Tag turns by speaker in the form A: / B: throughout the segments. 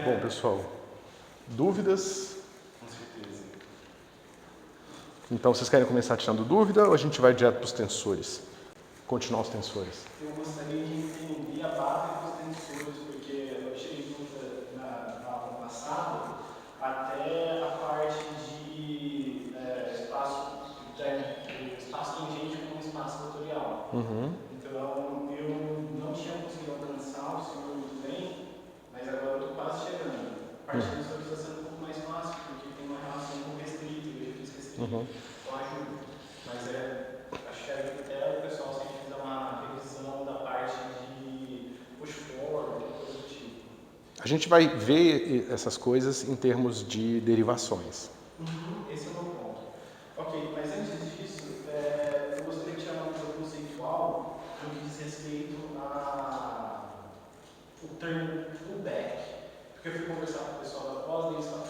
A: Bom, pessoal, dúvidas?
B: Com certeza.
A: Então, vocês querem começar tirando dúvida ou a gente vai direto para os tensores? Continuar os tensores?
B: Eu gostaria de entender a base dos tensores, porque eu tirei dúvida na aula passada até a parte de espaço tangente com espaço vetorial. Então, eu não tinha conseguido alcançar o senhor muito bem, mas agora eu estou quase chegando. A parte de tensores está sendo um pouco mais fácil, porque tem uma relação com restrito, eu já fiz restrito, então ajuda. Mas acho que até o pessoal, se a gente fizer uma revisão da parte de push forward, coisa do tipo.
A: A gente vai ver essas coisas em termos de derivações.
B: Esse é o meu ponto. Ok, mas antes disso, eu gostaria de tirar uma coisa conceitual no que diz respeito ao termo pullback. Porque eu fui conversar com o pessoal da pós, e eles falaram,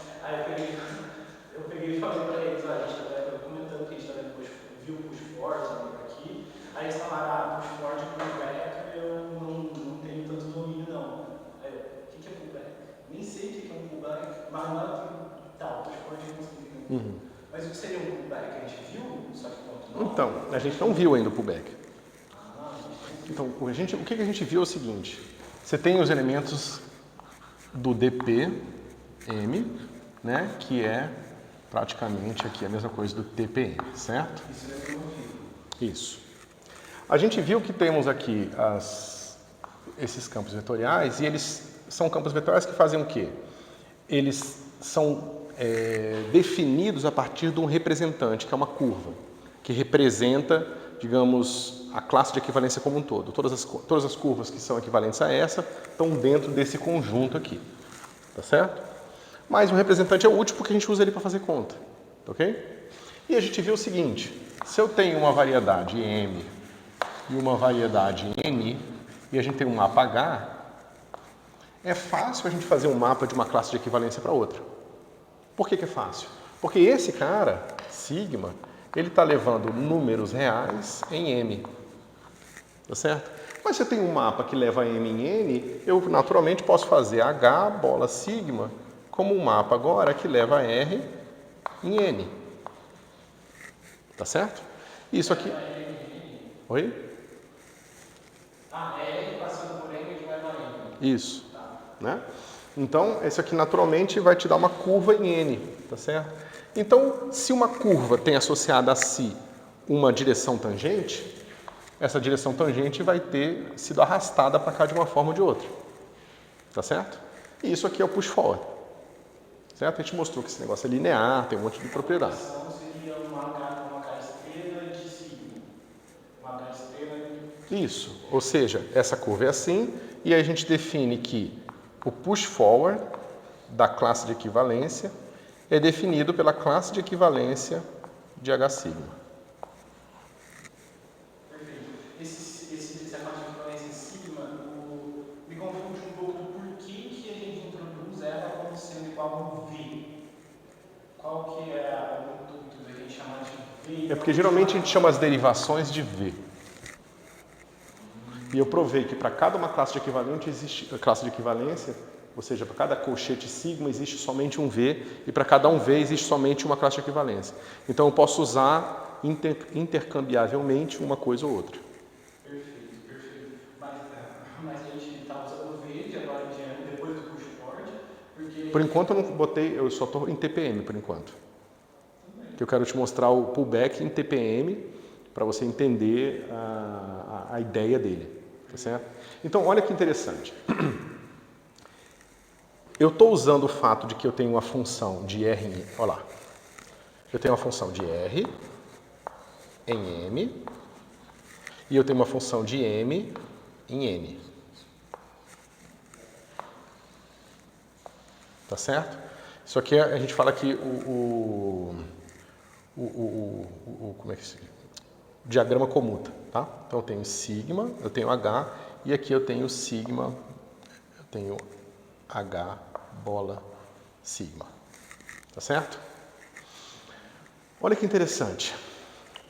B: eu peguei e falei para eles, a gente está comentando que a gente viu o push forward aqui, aí eles falaram, push forward e pullback eu não tenho tanto domínio não. Aí eu, o que é pullback? Nem sei o que é um pullback, mas não é push forward eu não sei. Mas o que seria um pullback? A gente viu? Só que não.
A: Então, a gente não viu ainda o pullback. Então, o que a gente viu é o seguinte, você tem os elementos do DPM, né, que é praticamente aqui a mesma coisa do TPM, certo?
B: Isso é que eu não vi.
A: Isso. A gente viu que temos aqui esses campos vetoriais e eles são campos vetoriais que fazem o quê? Eles são definidos a partir de um representante, que é uma curva, que representa, digamos, a classe de equivalência como um todo. Todas as curvas que são equivalentes a essa estão dentro desse conjunto aqui, tá certo? Mas o representante é útil porque a gente usa ele para fazer conta, ok? E a gente viu o seguinte, se eu tenho uma variedade M e uma variedade N, e a gente tem um mapa H, é fácil a gente fazer um mapa de uma classe de equivalência para outra. Por que é fácil? Porque esse cara, sigma, ele está levando números reais em M, tá certo? Mas se eu tenho um mapa que leva M em N, eu naturalmente posso fazer H, bola sigma, como um mapa agora que leva R em N. Tá certo? Isso aqui... Oi?
B: R passando por M que leva N.
A: Isso. Né? Então, esse aqui naturalmente vai te dar uma curva em N, tá certo? Então, se uma curva tem associada a si uma direção tangente, essa direção tangente vai ter sido arrastada para cá de uma forma ou de outra. Tá certo? E isso aqui é o push forward. Certo? A gente mostrou que esse negócio é linear, tem um monte de propriedade.
B: Seria uma H estrela de sigma. Uma H estrela de...
A: Isso. Ou seja, essa curva é assim, e aí a gente define que o push forward da classe de equivalência é definido pela classe de equivalência de H sigma.
B: Perfeito. Essa classe de equivalência sigma me confunde um pouco do porquê que a gente introduz ela como sendo igual a V. Qual que é o intuito da gente chamar de V?
A: É porque geralmente a gente chama as derivações de V. E eu provei que para cada uma classe de equivalência, ou seja, para cada colchete sigma existe somente um V, e para cada um V existe somente uma classe de equivalência. Então eu posso usar intercambiavelmente uma coisa ou outra.
B: Perfeito. Mas a gente está usando o V de agora em diante, depois do push forward, porque...
A: Por enquanto eu não botei, eu só estou em TPM por enquanto. Que eu quero te mostrar o pullback em TPM para você entender a ideia dele. Tá certo? Então, olha que interessante. Eu estou usando o fato de que eu tenho uma função de R em... Olha lá. Eu tenho uma função de R em M e eu tenho uma função de M em N. Tá certo? Isso aqui a gente fala que como é que se... diagrama comuta, tá? Então eu tenho sigma, eu tenho H e aqui eu tenho sigma, eu tenho H, bola, sigma. Tá certo? Olha que interessante.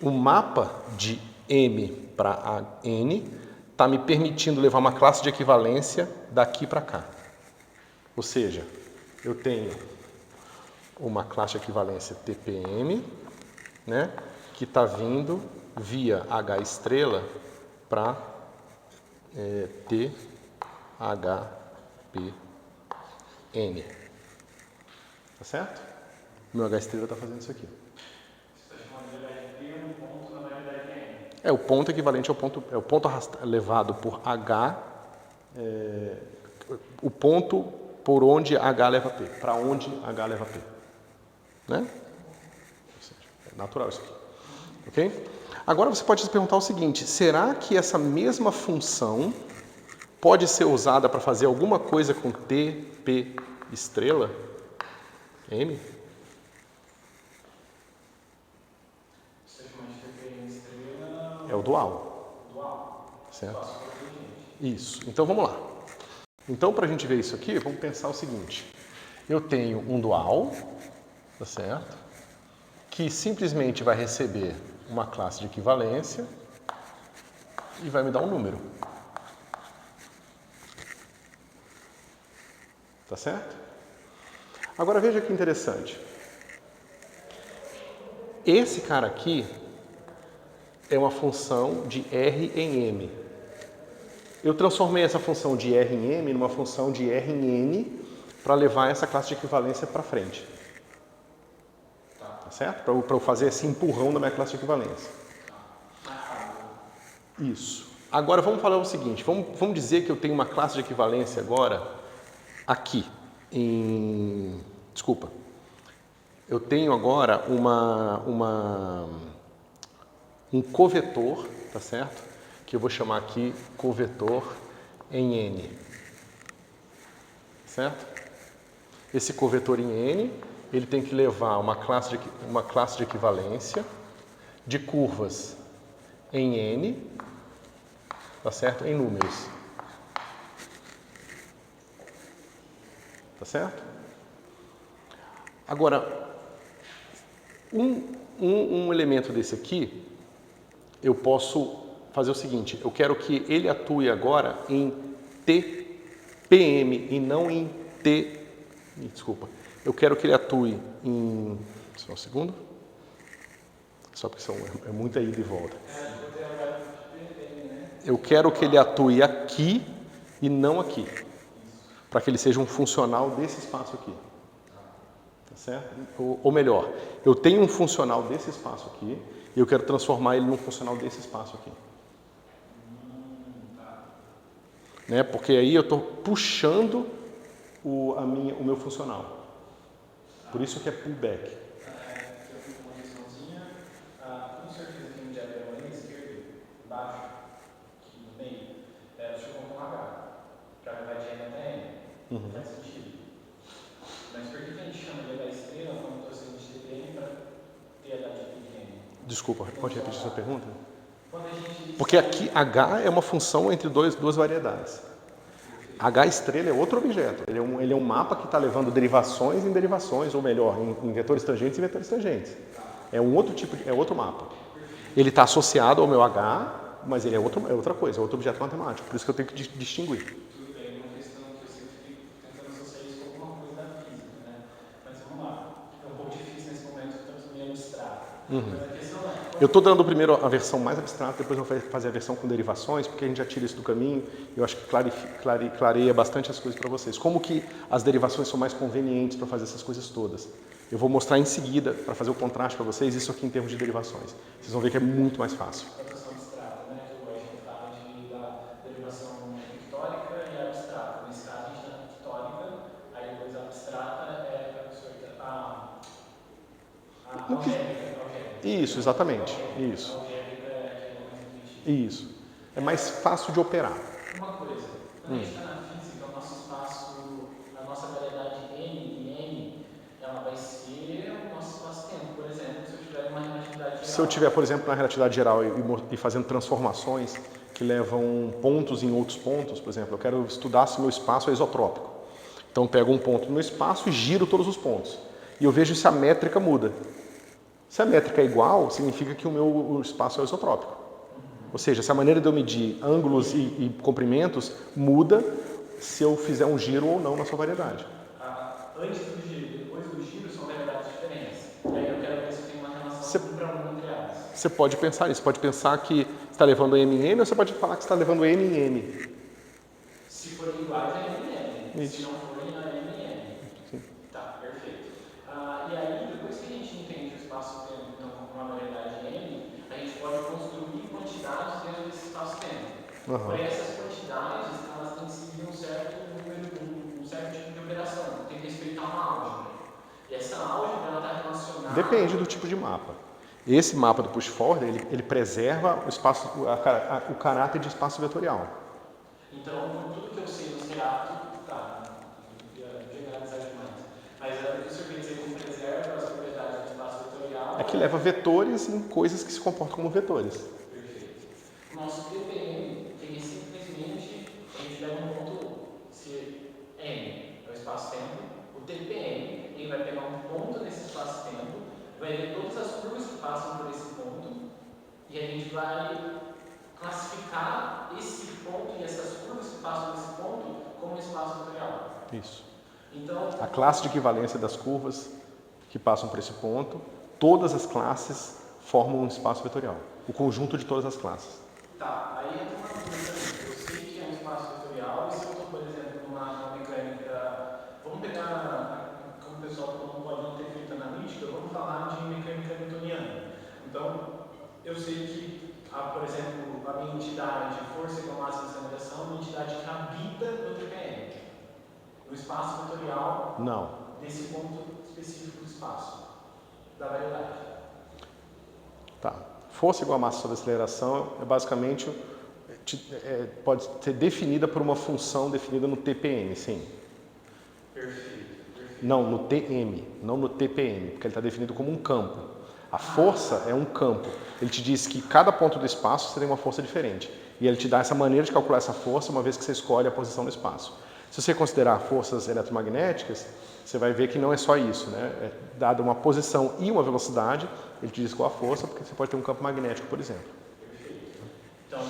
A: O mapa de M para N está me permitindo levar uma classe de equivalência daqui para cá. Ou seja, eu tenho uma classe de equivalência TPM, né, que está vindo via H estrela para THPN. Tá certo? Meu H estrela está fazendo isso aqui.
B: Você está chamando de HFP um ponto na variedade N.
A: É o ponto equivalente ao ponto, é o ponto levado por H, o ponto por onde H leva P, para onde H leva P. Né? É natural isso aqui. Ok? Agora você pode se perguntar o seguinte, será que essa mesma função pode ser usada para fazer alguma coisa com T, P, estrela? M?
B: Você chama de TPM estrela...
A: É o dual.
B: Dual.
A: Certo? Isso. Então vamos lá. Então, para a gente ver isso aqui, vamos pensar o seguinte. Eu tenho um dual, tá certo? Que simplesmente vai receber uma classe de equivalência e vai me dar um número. Tá certo? Agora veja que interessante. Esse cara aqui é uma função de R em M. Eu transformei essa função de R em M numa função de R em N para levar essa classe de equivalência para frente. Tá certo? Para eu fazer esse empurrão da minha classe de equivalência. Isso. Agora vamos falar o seguinte, vamos dizer que eu tenho uma classe de equivalência agora aqui. Desculpa. Eu tenho agora um covetor, tá certo? Que eu vou chamar aqui covetor em N. Certo? Esse covetor em N, ele tem que levar uma classe de equivalência de curvas em N, tá certo? Em números. Tá certo? Agora, um elemento desse aqui, eu posso fazer o seguinte, eu quero que ele atue agora em TPM e não em desculpa, eu quero que ele atue em, só um segundo, só porque é muita ida e volta. Eu quero que ele atue aqui e não aqui, para que ele seja um funcional desse espaço aqui. Tá certo? Ou melhor, eu tenho um funcional desse espaço aqui e eu quero transformar ele num funcional desse espaço aqui. Né? Porque aí eu estou puxando o meu funcional. Por isso que é pullback.
B: Eu fiz uma questãozinha, com certeza tem um diagrama ali na esquerda, embaixo, aqui no meio, você colocou um H, para levar de N até N. Faz sentido. Mas por que a gente chama de H estrela quando estou sendo de TPM para TH de N?
A: Desculpa, pode repetir sua pergunta?
B: Quando a gente...
A: Porque aqui H é uma função entre duas variedades. H estrela é outro objeto. Ele é um mapa que está levando derivações em derivações, ou melhor, em vetores tangentes e vetores tangentes. É um outro tipo, é outro mapa. Ele está associado ao meu H, mas ele é outra coisa, é outro objeto matemático. Por isso que eu tenho que distinguir.
B: Tudo bem, uma questão que eu sempre fico tentando associar isso com alguma coisa da física, né? Mas vamos lá. É um pouco difícil nesse momento, estamos meio abstrato. Mas a questão é...
A: Eu estou dando primeiro a versão mais abstrata, depois eu vou fazer a versão com derivações, porque a gente já tira isso do caminho e eu acho que clareia bastante as coisas para vocês. Como que as derivações são mais convenientes para fazer essas coisas todas. Eu vou mostrar em seguida, para fazer o contraste para vocês, isso aqui em termos de derivações. Vocês vão ver que é muito mais fácil.
B: A questão abstrata, né? Que a gente fala da derivação pictórica e abstrata. Nesse caso, a gente está na pictórica, aí depois a abstrata é a algébrica.
A: Isso, exatamente. Isso. Isso. É mais fácil de operar.
B: Uma coisa, quando a gente está na física, o nosso espaço, a nossa variedade N e N, ela vai ser o nosso espaço-tempo. Por exemplo, se eu tiver uma relatividade geral.
A: Se eu tiver, por exemplo, na relatividade geral e fazendo transformações que levam pontos em outros pontos, por exemplo, eu quero estudar se meu espaço é isotrópico. Então eu pego um ponto no espaço e giro todos os pontos. E eu vejo se a métrica muda. Se a métrica é igual, significa que o meu espaço é isotrópico. Ou seja, se a maneira de eu medir ângulos e comprimentos muda, se eu fizer um giro ou não na sua variedade.
B: Antes do giro e depois do giro são variedades diferentes. E aí eu quero ver se tem uma relação 1 para 1 entre elas.
A: Você pode pensar isso, pode pensar que você está levando M em M, ou você pode falar que você está levando M em M.
B: Se forem iguais, é M em M.
A: Isso.
B: Se não forem, é M em M.
A: Sim.
B: Tá, perfeito. E aí, depois que a gente entende o espaço-tempo, então, como uma variedade M, a gente pode construir quantidades dentro desse espaço-tempo.
A: Uhum.
B: Porém, essas quantidades, elas têm que seguir um certo número, um certo tipo de operação. Tem que respeitar uma álgebra. E essa álgebra, ela está relacionada...
A: Depende do tipo de mapa. Esse mapa do push forward, ele preserva o espaço, o caráter de espaço vetorial.
B: Então, tudo que eu sei no Serato, tá, não ia generalizar demais. Mas o que o senhor quer dizer com preserva as propriedades do espaço vetorial?
A: É que leva vetores em coisas que se comportam como vetores.
B: Perfeito. O nosso TPM, ele simplesmente, a gente pega um ponto, se M é o espaço-tempo, o TPM, ele vai pegar um ponto nesse espaço-tempo, vai ver todas as curvas que passam por esse ponto, e a gente vai classificar esse ponto e essas curvas que passam nesse ponto como um espaço vetorial.
A: Isso.
B: Então,
A: A classe de equivalência das curvas que passam por esse ponto, todas as classes formam um espaço vetorial. O conjunto de todas as classes.
B: tá, aí entra uma dúvida também. Eu sei que é um espaço vetorial, e se eu estou, por exemplo, numa mecânica... Vamos pegar, como o pessoal não pode não ter feito analítica, vamos falar de mecânica newtoniana. Então, eu sei que, por exemplo, a minha entidade força igual a massa de aceleração é uma entidade que habita no TPM, no espaço vetorial
A: Não.
B: desse ponto específico do espaço, da variedade.
A: Tá. Força igual a massa sobre aceleração é basicamente pode ser definida por uma função definida no TPM, sim.
B: Perfeito.
A: Não, no TM, não no TPM, porque ele está definido como um campo. A força é um campo. Ele te diz que cada ponto do espaço você tem uma força diferente. E ele te dá essa maneira de calcular essa força uma vez que você escolhe a posição no espaço. Se você considerar forças eletromagnéticas, você vai ver que não é só isso, né? É dada uma posição e uma velocidade, ele te diz qual a força, porque você pode ter um campo magnético, por exemplo.
B: Perfeito. Então,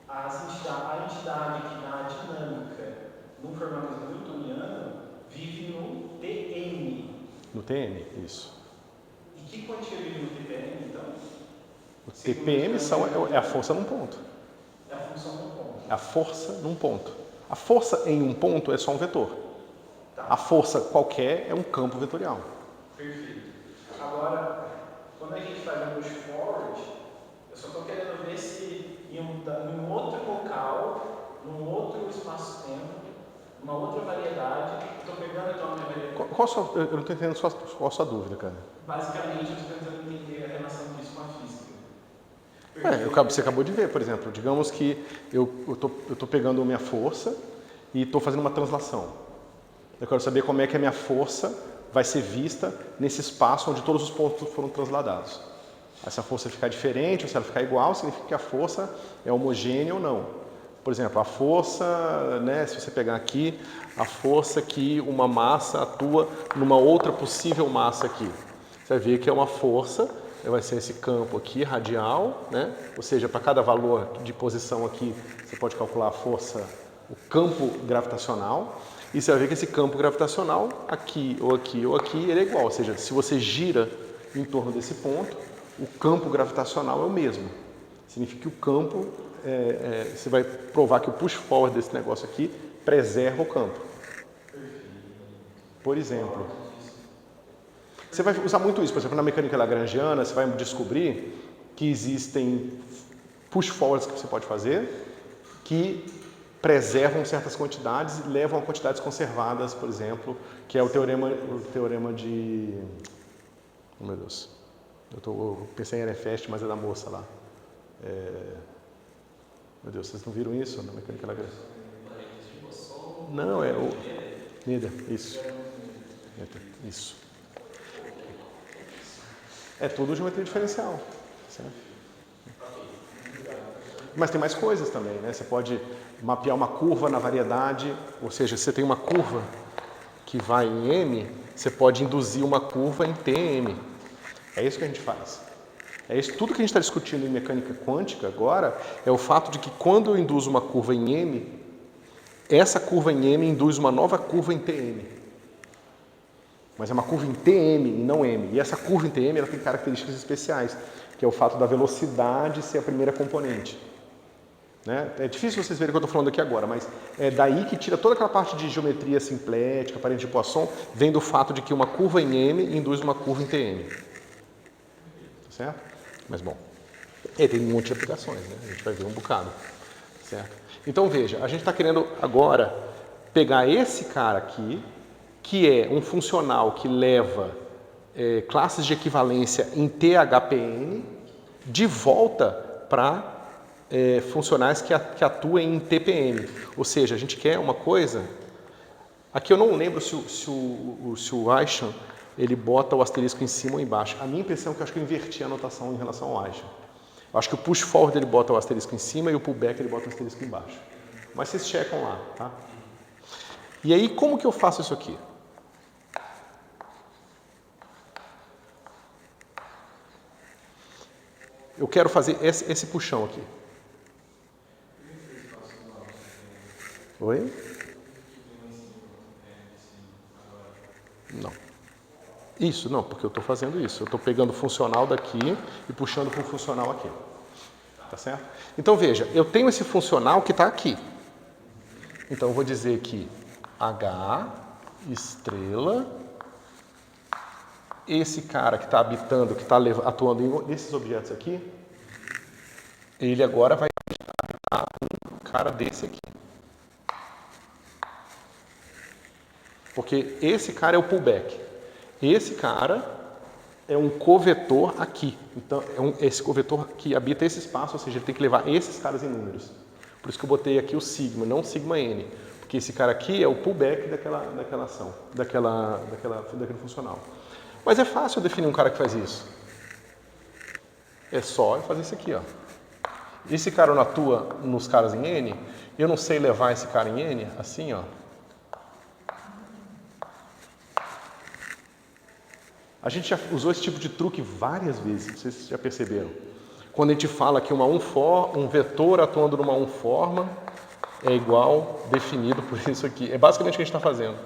B: a entidade que dá a dinâmica no formalismo newtoniano vive no TM.
A: No TM, isso.
B: E que quantia vive no TPM, então?
A: O TPM é a força num ponto.
B: É a função do ponto.
A: É a força num ponto. A força em um ponto é só um vetor.
B: Tá.
A: A força qualquer é um campo vetorial.
B: Perfeito. Agora, quando a gente faz um push forward, eu só estou querendo ver se em um outro local, num outro espaço-tempo, uma outra variedade, eu estou pegando então a minha variedade.
A: Eu não estou entendendo qual a sua dúvida, cara.
B: Basicamente, eu estou tentando entender a relação disso com a física.
A: Você acabou de ver, por exemplo, digamos que eu estou pegando a minha força e estou fazendo uma translação. Eu quero saber como é que a minha força vai ser vista nesse espaço onde todos os pontos foram transladados. Essa força ficar diferente ou se ela ficar igual, significa que a força é homogênea ou não. Por exemplo, a força, né, se você pegar aqui, a força que uma massa atua numa outra possível massa aqui. Você vai ver que é uma força, vai ser esse campo aqui, radial, né? Ou seja, para cada valor de posição aqui, você pode calcular a força, o campo gravitacional, e você vai ver que esse campo gravitacional, aqui ou aqui ou aqui, ele é igual. Ou seja, se você gira em torno desse ponto, o campo gravitacional é o mesmo. Significa que o campo, você vai provar que o push forward desse negócio aqui preserva o campo. Por exemplo, você vai usar muito isso, por exemplo, na mecânica lagrangiana, você vai descobrir que existem push forwards que você pode fazer que preservam certas quantidades e levam a quantidades conservadas, por exemplo, que é o teorema de... Oh, meu Deus. Eu pensei em Ehrenfest, mas é da moça lá. Meu Deus, vocês não viram isso na mecânica lagrangiana? Não, é o... Nida, isso. Isso. É tudo geometria diferencial. Certo? Mas tem mais coisas também, né? Você pode mapear uma curva na variedade, ou seja, se você tem uma curva que vai em M, você pode induzir uma curva em TM. É isso que a gente faz. É isso, tudo que a gente está discutindo em mecânica quântica agora é o fato de que quando eu induzo uma curva em M, essa curva em M induz uma nova curva em Tm. Mas é uma curva em Tm e não M. E essa curva em Tm ela tem características especiais, que é o fato da velocidade ser a primeira componente. Né? É difícil vocês verem o que eu estou falando aqui agora, mas é daí que tira toda aquela parte de geometria simplética, parede de Poisson, vem do fato de que uma curva em M induz uma curva em Tm. Tá certo? Mas bom, tem um monte de aplicações, né? A gente vai ver um bocado. Certo? Então veja, a gente está querendo agora pegar esse cara aqui, que é um funcional que leva classes de equivalência em THPN, de volta para funcionais que atuem em TPM. Ou seja, a gente quer uma coisa... Aqui eu não lembro se o Aishan ele bota o asterisco em cima ou embaixo. A minha impressão é que eu acho que eu inverti a anotação em relação ao Aishan. Eu acho que o push forward ele bota o asterisco em cima e o pullback ele bota o asterisco embaixo. Mas vocês checam lá, tá? E aí, como que eu faço isso aqui? Eu quero fazer esse puxão aqui. Oi? Não. Isso, não, porque eu estou fazendo isso. Eu estou pegando o funcional daqui e puxando para o funcional aqui. Tá certo? Então veja, eu tenho esse funcional que está aqui. Então eu vou dizer que H, estrela, esse cara que está habitando, que está atuando nesses objetos aqui, ele agora vai habitar um cara desse aqui. Porque esse cara é o pullback. Esse cara é um covetor aqui. Então, esse covetor que habita esse espaço, ou seja, ele tem que levar esses caras em números. Por isso que eu botei aqui o sigma, não o sigma n. Porque esse cara aqui é o pullback daquela ação, daquele funcional. Mas é fácil eu definir um cara que faz isso. É só eu fazer isso aqui, ó. Esse cara não atua nos caras em n, eu não sei levar esse cara em n, assim, ó. A gente já usou esse tipo de truque várias vezes, não sei se vocês já perceberam. Quando a gente fala que um vetor atuando numa unforma é igual definido por isso aqui. É basicamente o que a gente está fazendo.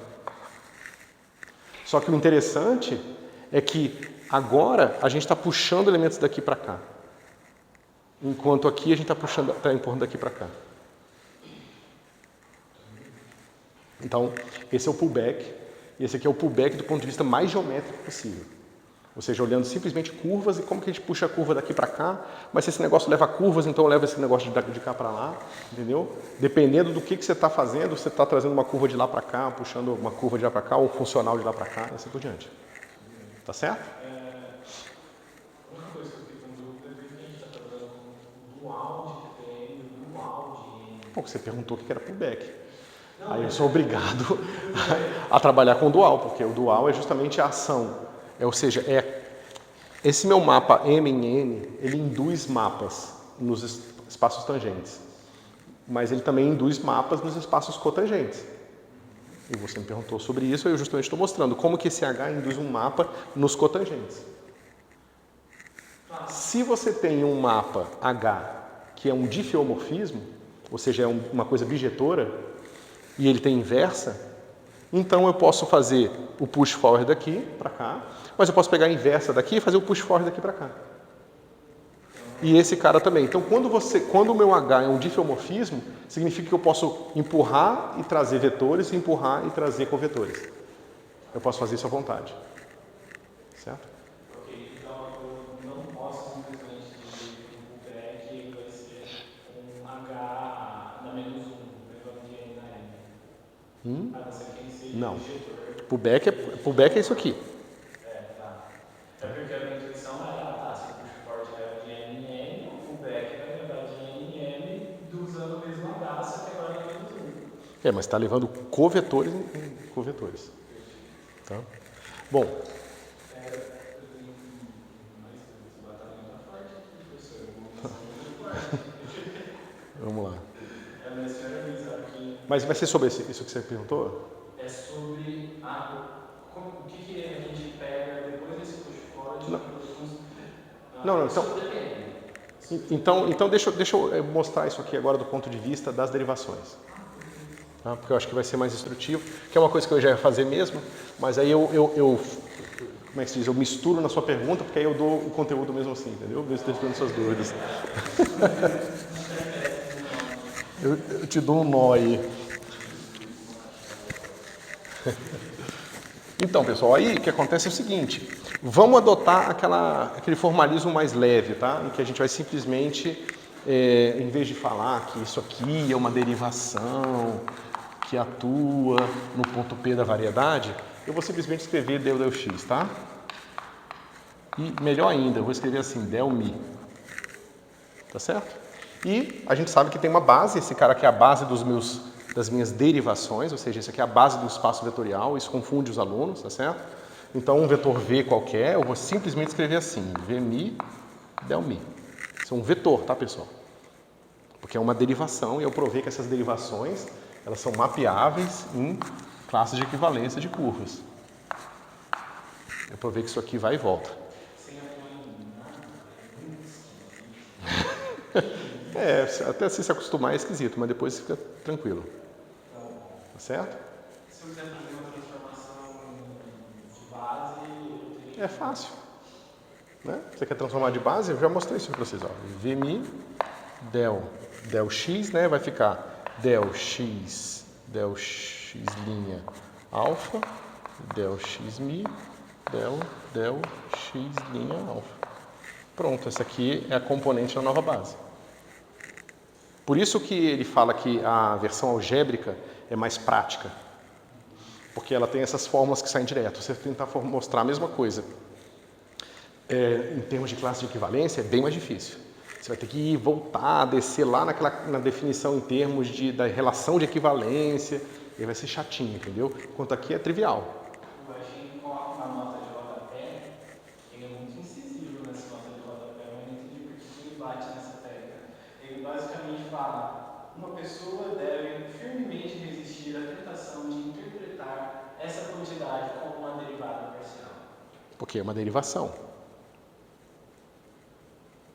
A: Só que o interessante é que agora a gente está puxando elementos daqui para cá. Enquanto aqui a gente está empurrando daqui para cá. Então, esse é o pullback. E esse aqui é o pullback do ponto de vista mais geométrico possível. Ou seja, olhando simplesmente curvas e como que a gente puxa a curva daqui para cá, mas se esse negócio leva curvas, então leva esse negócio de cá para lá, entendeu? Dependendo do que você está fazendo, você está trazendo uma curva de lá para cá, puxando uma curva de lá para cá, ou um funcional de lá para cá, e assim por diante. Tá certo?
B: Uma coisa que eu fiquei com dúvida é que a gente está trabalhando com dual de TPM e dual de N.
A: Pô, você perguntou o que era pullback. Aí eu sou obrigado a trabalhar com dual, porque o dual é justamente a ação. Ou seja, esse meu mapa M em N, ele induz mapas nos espaços tangentes. Mas ele também induz mapas nos espaços cotangentes. E você me perguntou sobre isso, eu justamente estou mostrando como que esse H induz um mapa nos cotangentes. Se você tem um mapa H que é um difeomorfismo, ou seja, é uma coisa bijetora, e ele tem inversa, então eu posso fazer o push forward daqui para cá, mas eu posso pegar a inversa daqui e fazer o push forward daqui para cá. E esse cara também. Então, quando o meu H é um difeomorfismo, significa que eu posso empurrar e trazer vetores, empurrar e trazer covetores. Eu posso fazer isso à vontade. Certo?
B: Ok, então eu não posso simplesmente dizer que o pullback vai ser um H na menos 1, levando de N na N. A não ser que ele seja
A: Não.
B: injetor.
A: Pullback é isso aqui.
B: Tá. É porque a minha intuição era, se o push forward leva de N em N, o pullback vai levar de N em N usando o mesmo H, só que agora é menos 1.
A: Mas está levando covetores em covetores. Tá? Bom. Vamos lá.
B: A minha senhora me sabe que
A: Mas vai ser sobre isso que você perguntou?
B: é sobre o que a gente pega depois desse push forward.
A: Não, então.
B: Isso depende.
A: Então deixa eu mostrar isso aqui agora do ponto de vista das derivações. tá? Porque eu acho que vai ser mais instrutivo, que é uma coisa que eu já ia fazer mesmo, mas aí como é que se diz? Eu misturo na sua pergunta, porque aí eu dou o conteúdo mesmo assim, entendeu? Mesmo testando suas dúvidas. eu te dou um nó aí. Então, pessoal, aí o que acontece é o seguinte, vamos adotar aquele formalismo mais leve, tá? Em que a gente vai simplesmente, em vez de falar que isso aqui é uma derivação que atua no ponto P da variedade, eu vou simplesmente escrever del x, tá? E melhor ainda, eu vou escrever assim, del mi, tá certo? E a gente sabe que tem uma base, esse cara aqui é a base das minhas derivações, ou seja, esse aqui é a base do espaço vetorial, isso confunde os alunos, tá certo? Então, um vetor V qualquer, eu vou simplesmente escrever assim, V mi, del mi. Isso é um vetor, tá, pessoal? Porque é uma derivação e eu provei que essas derivações, elas são mapeáveis em classes de equivalência de curvas. Eu provei que isso aqui vai e volta. Até se acostumar é esquisito, mas depois fica tranquilo. Tá certo?
B: Se eu quiser fazer uma transformação de base,
A: É fácil. Né? Você quer transformar de base? Eu já mostrei isso para vocês. Ó. Vmi del x, né? Vai ficar del x linha alfa, del x mi, del x linha alfa. Pronto, essa aqui é a componente da nova base. Por isso que ele fala que a versão algébrica é mais prática. Porque ela tem essas fórmulas que saem direto. Você tentar mostrar a mesma coisa em termos de classe de equivalência é bem mais difícil. Você vai ter que voltar, descer lá na definição em termos da relação de equivalência, e vai ser chatinho, entendeu? Enquanto aqui é trivial.
B: o Baixinho coloca uma nota de rodapé, ele é muito incisivo nessa nota de rodapé, mas não entendi por que ele bate nessa tecla. Ele basicamente fala, uma pessoa deve firmemente resistir à tentação de interpretar essa quantidade como uma derivada parcial.
A: Porque é uma derivação.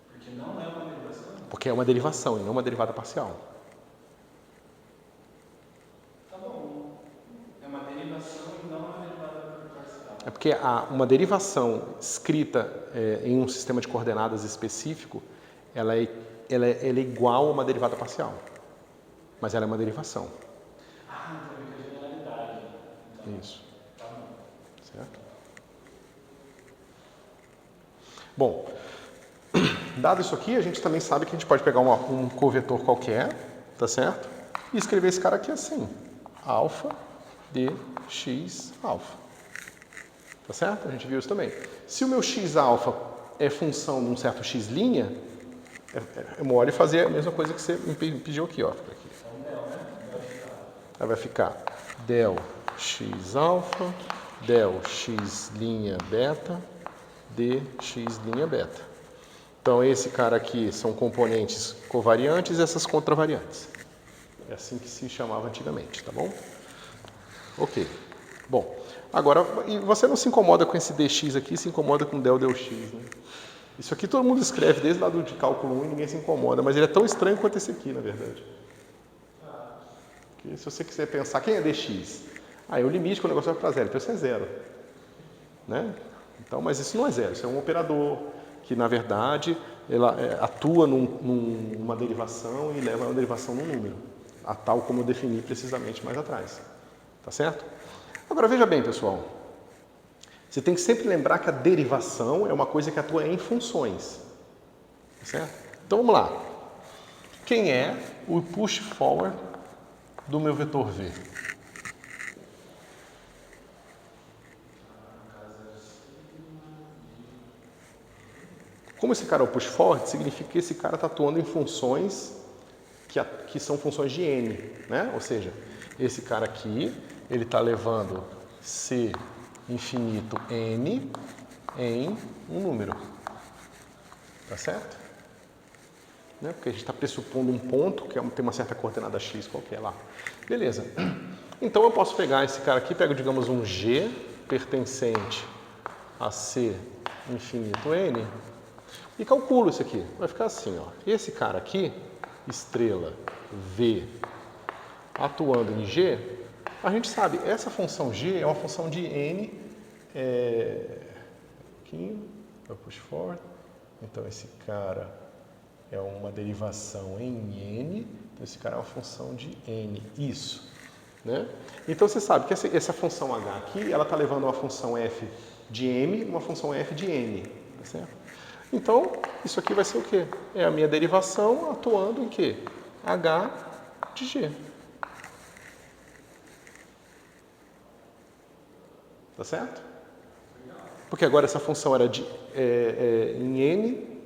B: Porque não é uma derivação?
A: Porque é uma derivação e não uma derivada parcial.
B: Tá bom. É uma derivação e não uma derivada parcial.
A: É porque uma derivação escrita em um sistema de coordenadas específico, ela é igual a uma derivada parcial. Mas ela é uma derivação.
B: Ah, então fica a generalidade. Então,
A: isso.
B: Tá bom.
A: Certo? Bom, dado isso aqui, a gente também sabe que a gente pode pegar um covetor qualquer, tá certo? E escrever esse cara aqui assim, alfa de x alfa. Tá certo? A gente viu isso também. Se o meu x alfa é função de um certo x', é mole fazer a mesma coisa que você me pediu aqui, ó. Aí vai ficar del x alfa, del x' beta, dx' beta. Então, esse cara aqui são componentes covariantes e essas contravariantes. É assim que se chamava antigamente, tá bom? Ok. Bom, agora, e você não se incomoda com esse dx aqui, se incomoda com del x, né? Isso aqui todo mundo escreve desde lá de cálculo 1 e ninguém se incomoda, mas ele é tão estranho quanto esse aqui, na verdade. Porque se você quiser pensar, quem é dx? É o limite que o negócio vai para zero, então isso é zero. Né? Então, mas isso não é zero, isso é um operador que, na verdade, ela atua numa derivação e leva a uma derivação num número, a tal como eu defini precisamente mais atrás. Tá certo? Agora, veja bem, pessoal. Você tem que sempre lembrar que a derivação é uma coisa que atua em funções. Tá certo? Então, vamos lá. Quem é o push forward do meu vetor V? Como esse cara é o push forward, significa que esse cara está atuando em funções que são funções de n, né? Ou seja, esse cara aqui, ele está levando C infinito n em um número. Tá certo? Né? Porque a gente está pressupondo um ponto que tem uma certa coordenada x qualquer lá. Beleza. Então eu posso pegar esse cara aqui, pego, digamos, um G pertencente a C infinito n e calculo isso aqui. Vai ficar assim, ó. Esse cara aqui, estrela V atuando em G, a gente sabe, essa função G é uma função de N, push forward, então esse cara é uma derivação em N, então esse cara é uma função de N, isso. Né? Então você sabe que essa função H aqui, ela está levando uma função f de M, uma função f de N. Tá certo? Então, isso aqui vai ser o quê? É a minha derivação atuando em quê? H de G. Tá certo? Porque agora essa função era de, em N,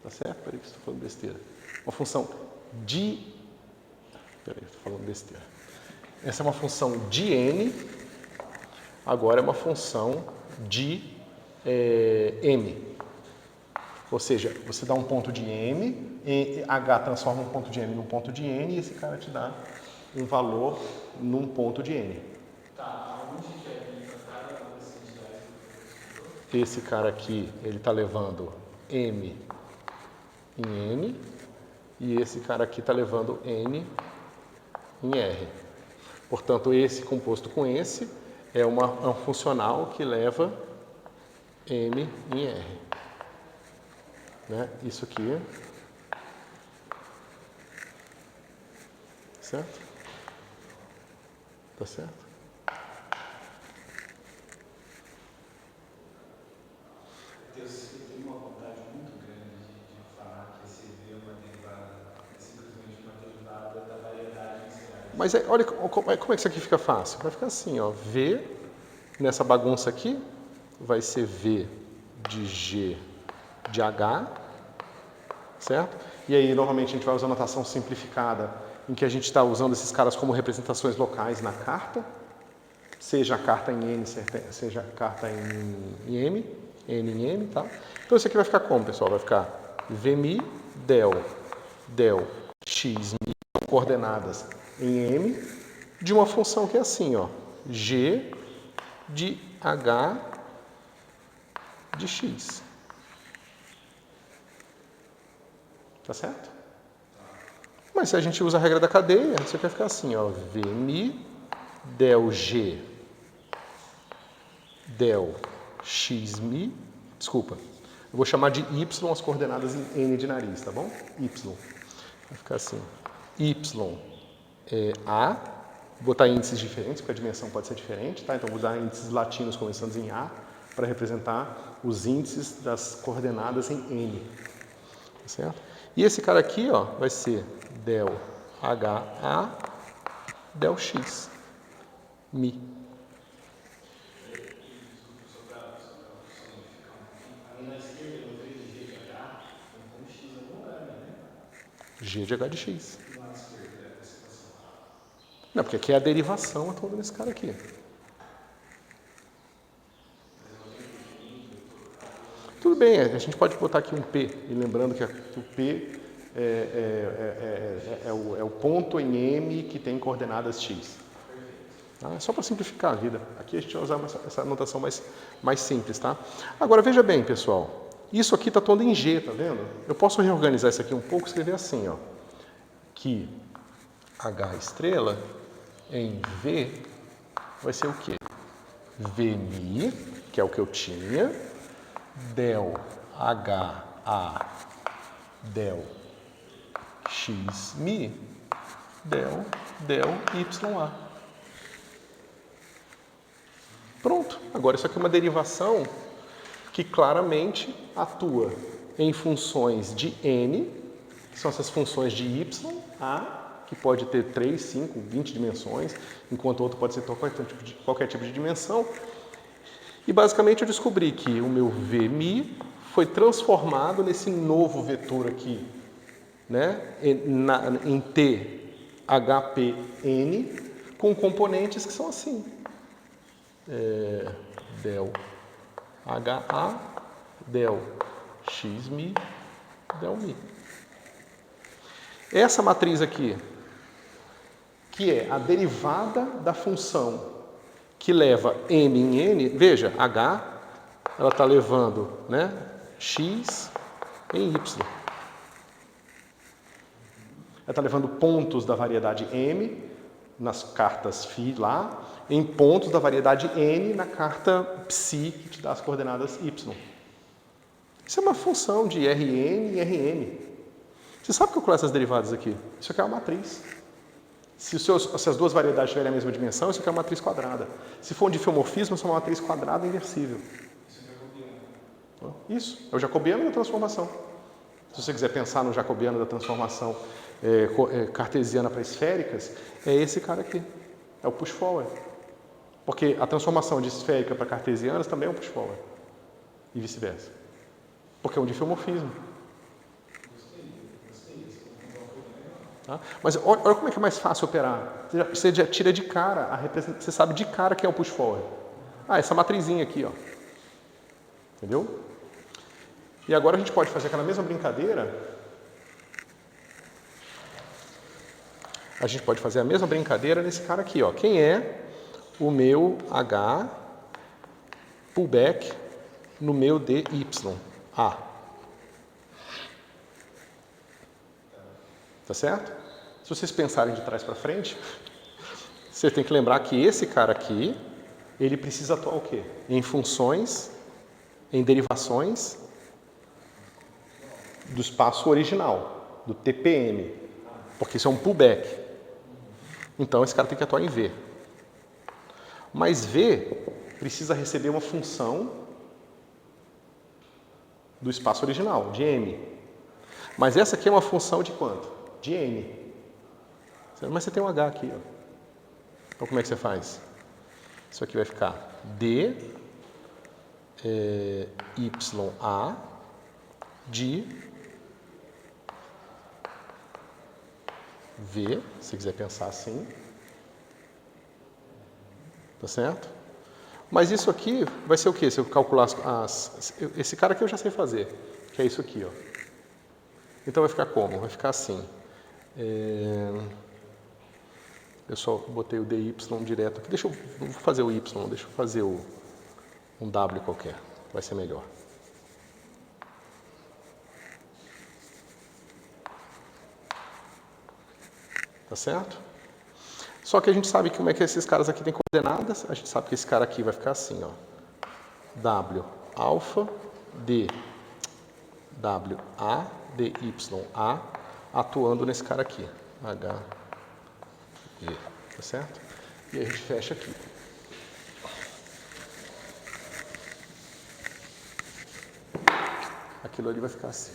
A: tá certo? Peraí que estou falando besteira. Uma função de... Peraí, estou falando besteira. Essa é uma função de N, agora é uma função de M. Ou seja, você dá um ponto de M, e H transforma um ponto de M num ponto de N, e esse cara te dá um valor num ponto de N.
B: Tá, onde que é isso? Cada uma dessas entidades?
A: Esse cara aqui, ele está levando M em N, e esse cara aqui está levando N em R. Portanto, esse composto com esse é um funcional que leva M em R. Né? Isso aqui. Certo? Tá certo?
B: Eu tenho uma vontade muito grande de falar que esse V é uma derivada, é simplesmente uma derivada da variedade inicial.
A: Mas olha como é que isso aqui fica fácil. Vai ficar assim, ó, V, nessa bagunça aqui, vai ser V de G de H, certo? E aí, normalmente, a gente vai usar notação simplificada, em que a gente está usando esses caras como representações locais na carta, seja a carta em N, seja a carta em M, N em M, tá? Então, isso aqui vai ficar como, pessoal? Vai ficar Vmi del x mi, coordenadas em M, de uma função que é assim, ó, G de H de X. Tá certo? Mas se a gente usa a regra da cadeia, isso aqui vai ficar assim, ó, Vmi del G del xmi, desculpa, eu vou chamar de Y as coordenadas em N de nariz, tá bom? Y. Vai ficar assim, Y é A, vou botar índices diferentes, porque a dimensão pode ser diferente, tá? Então vou usar índices latinos começando em A, para representar os índices das coordenadas em N, tá certo? E esse cara aqui, ó, vai ser del HA del X, mi. G de H de X. Não, porque aqui é a derivação atuando nesse cara aqui. Tudo bem, a gente pode botar aqui um P, e lembrando que o P é o ponto em M que tem coordenadas X. Tá? É só para simplificar a vida. Aqui a gente vai usar essa notação mais simples, tá? Agora, veja bem, pessoal. Isso aqui está todo em G, tá vendo? Eu posso reorganizar isso aqui um pouco e escrever assim, ó. Que H estrela em V vai ser o quê? Vmi, que é o que eu tinha, del HA del xmi del YA. Pronto. Agora isso aqui é uma derivação que claramente atua em funções de N, que são essas funções de Y, A, que pode ter 3, 5, 20 dimensões, enquanto o outro pode ser qualquer tipo de dimensão. E basicamente eu descobri que o meu Vmi foi transformado nesse novo vetor aqui, né, em T, HPN, com componentes que são assim. Del HA, del xmi, del mi. Essa matriz aqui, que é a derivada da função que leva m em n, veja, h, ela está levando, né, x em y. Ela está levando pontos da variedade m nas cartas φ lá, em pontos da variedade n na carta psi, que te dá as coordenadas y. Isso é uma função de Rn e Rn. Você sabe calcular essas derivadas aqui? Isso aqui é uma matriz. Se as duas variedades tiverem a mesma dimensão, isso aqui é uma matriz quadrada. Se for um difeomorfismo, isso é uma matriz quadrada inversível. Isso, é o jacobiano da transformação. Se você quiser pensar no jacobiano da transformação cartesiana para esféricas, é esse cara aqui, é o push-forward. Porque a transformação de esférica para cartesianas também é um push-forward. E vice-versa. Porque é um difeomorfismo. Tá? Mas olha como é que é mais fácil operar. Você já tira de cara a representação. Você sabe de cara que é o push-forward. Essa matrizinha aqui, ó. Entendeu? E agora a gente pode fazer aquela mesma brincadeira. A gente pode fazer a mesma brincadeira nesse cara aqui, ó. Quem é o meu H pullback no meu DY? A. Tá certo? Se vocês pensarem de trás para frente, você tem que lembrar que esse cara aqui, ele precisa atuar o quê? Em funções, em derivações do espaço original, do TPM, porque isso é um pullback. Então esse cara tem que atuar em V. Mas V precisa receber uma função do espaço original, de M. Mas essa aqui é uma função de quanto? De N. Mas você tem um H aqui, ó. Então como é que você faz? Isso aqui vai ficar D YA de V, se quiser pensar assim. Tá certo? Mas isso aqui vai ser o quê? Se eu calcular esse cara aqui eu já sei fazer, que é isso aqui, ó. Então vai ficar como? Vai ficar assim. Eu só botei o DY direto aqui. Não vou fazer o Y, deixa eu fazer um W qualquer. Vai ser melhor. Tá certo? Só que a gente sabe como é que esses caras aqui têm coordenadas. A gente sabe que esse cara aqui vai ficar assim, ó. W alfa D W A D Y A atuando nesse cara aqui. H E. Tá certo? E aí a gente fecha aqui. Aquilo ali vai ficar assim.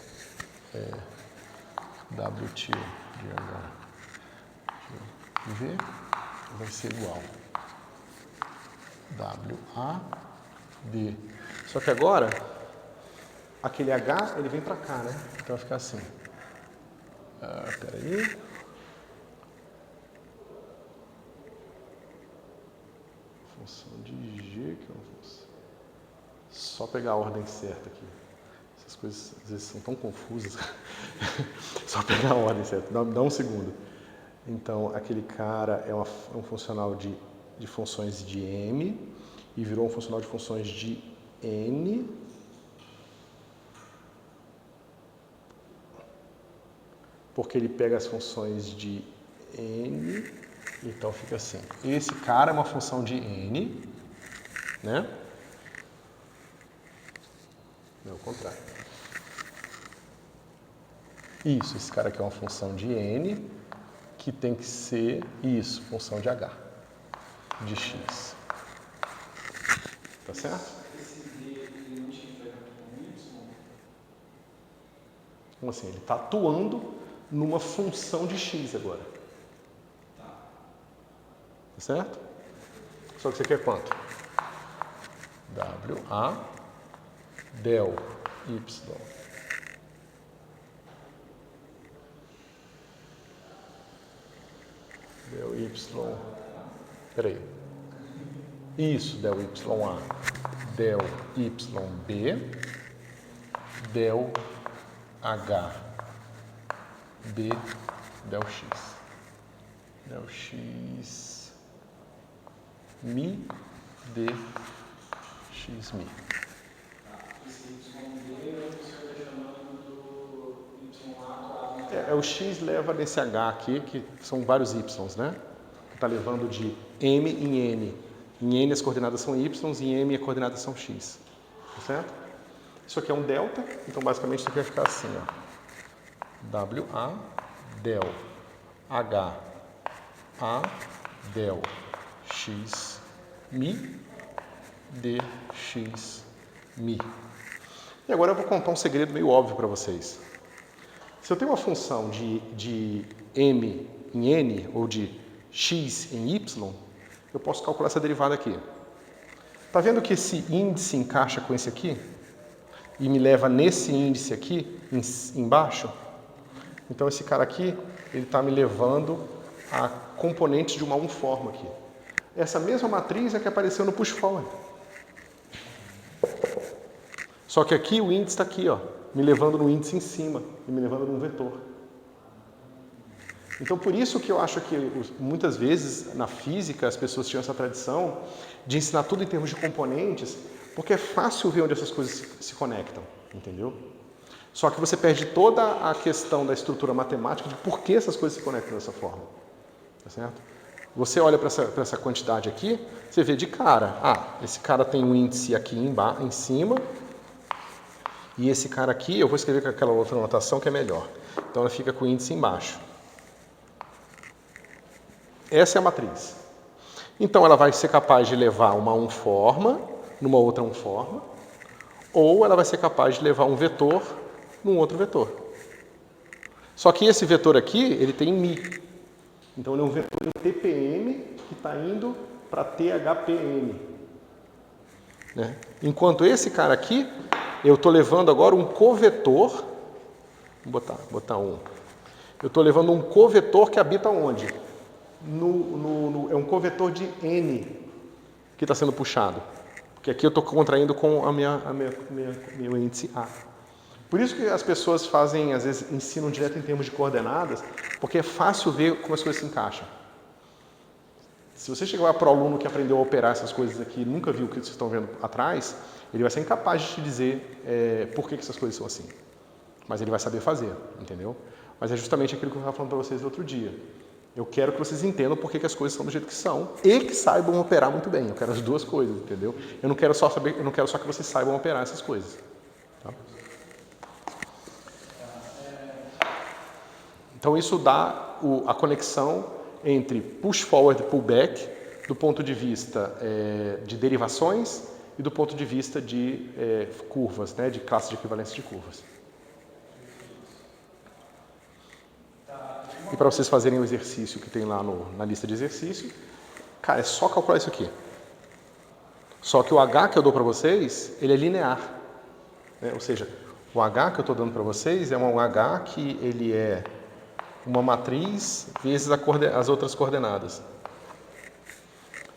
A: WT de H V vai ser igual WA D. Só que agora, aquele H, ele vem para cá, né? Então vai ficar assim. Peraí. Função de G, que é uma função. Só pegar a ordem certa aqui. Essas coisas às vezes são tão confusas. Só pegar a ordem certa. Dá um segundo. Então, aquele cara é um funcional de funções de M e virou um funcional de funções de N. Porque ele pega as funções de N, então fica assim. Esse cara é uma função de N, né? Não, o contrário. Isso, esse cara aqui é uma função de N, que tem que ser isso, função de H, de X. Tá certo?
B: Esse D ele não tiver com Y?
A: Então assim, ele está atuando numa função de X agora. Tá certo? Só que você quer quanto? WA del Y. Del Y. Peraí. Isso, del YA. Del YB. Del H. B. Del X. Del X. Mi. D. X mi.
B: Esse YB é o que o senhor está chamando do YA.
A: O X leva nesse H aqui, que são vários Ys, né? está levando de m em n. Em n as coordenadas são y e em m as coordenadas são x. Tá certo? Isso aqui é um delta, então basicamente isso aqui vai ficar assim, ó. WA del H A del x mi dx mi. E agora eu vou contar um segredo meio óbvio para vocês. Se eu tenho uma função de m em n ou de x em y, eu posso calcular essa derivada aqui. Está vendo que esse índice encaixa com esse aqui? E me leva nesse índice aqui, embaixo? Então esse cara aqui, ele está me levando a componentes de uma forma aqui. Essa mesma matriz é que apareceu no push forward. Só que aqui o índice está aqui, ó, me levando no índice em cima e me levando num vetor. Então, por isso que eu acho que muitas vezes na física as pessoas tinham essa tradição de ensinar tudo em termos de componentes, porque é fácil ver onde essas coisas se conectam, entendeu? Só que você perde toda a questão da estrutura matemática de por que essas coisas se conectam dessa forma, tá certo? Você olha para essa quantidade aqui, você vê de cara, esse cara tem um índice aqui em cima, e esse cara aqui, eu vou escrever com aquela outra notação que é melhor. Então ela fica com o índice embaixo. Essa é a matriz. Então ela vai ser capaz de levar uma forma numa outra forma, ou ela vai ser capaz de levar um vetor num outro vetor. Só que esse vetor aqui, ele tem mi. Então ele é um vetor em TPM que está indo para THPM. Né? Enquanto esse cara aqui, eu estou levando agora um covetor. Vou botar um. Eu estou levando um covetor que habita onde? É um covetor de N que está sendo puxado. Porque aqui eu estou contraindo com meu índice A. Por isso que as pessoas fazem, às vezes, ensinam direto em termos de coordenadas, porque é fácil ver como as coisas se encaixam. Se você chegar para o aluno que aprendeu a operar essas coisas aqui e nunca viu o que vocês estão vendo atrás, ele vai ser incapaz de te dizer por que essas coisas são assim. Mas ele vai saber fazer, entendeu? Mas é justamente aquilo que eu estava falando para vocês no outro dia. Eu quero que vocês entendam por que as coisas são do jeito que são e que saibam operar muito bem. Eu quero as duas coisas, entendeu? Eu não quero só que vocês saibam operar essas coisas. Tá? Então isso dá a conexão entre push forward e pull back do ponto de vista de derivações e do ponto de vista de curvas, né, de classe de equivalência de curvas. E para vocês fazerem o exercício que tem lá na lista de exercício, cara, é só calcular isso aqui. Só que o H que eu dou para vocês, ele é linear. Né? Ou seja, o H que eu estou dando para vocês é um H que ele é uma matriz vezes as outras coordenadas.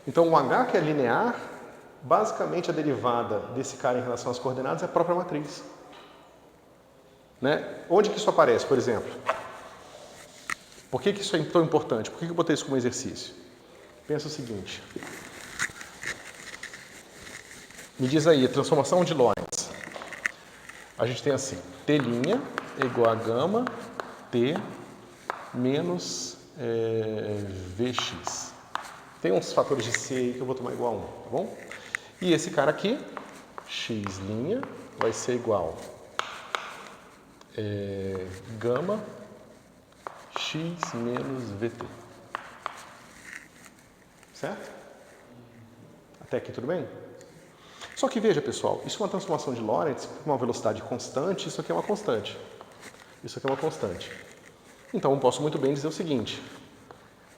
A: Então, o H que é linear, basicamente a derivada desse cara em relação às coordenadas é a própria matriz. Né? Onde que isso aparece, por exemplo? Por que isso é tão importante? Por que eu botei isso como exercício? Pensa o seguinte. Me diz aí, a transformação de Lorentz. A gente tem assim, T' é igual a gama T menos Vx. Tem uns fatores de C aí que eu vou tomar igual a 1, tá bom? E esse cara aqui, x' vai ser igual gama x menos Vt. Certo? Até aqui tudo bem? Só que veja, pessoal, isso é uma transformação de Lorentz com uma velocidade constante, isso aqui é uma constante. Isso aqui é uma constante. Então, eu posso muito bem dizer o seguinte.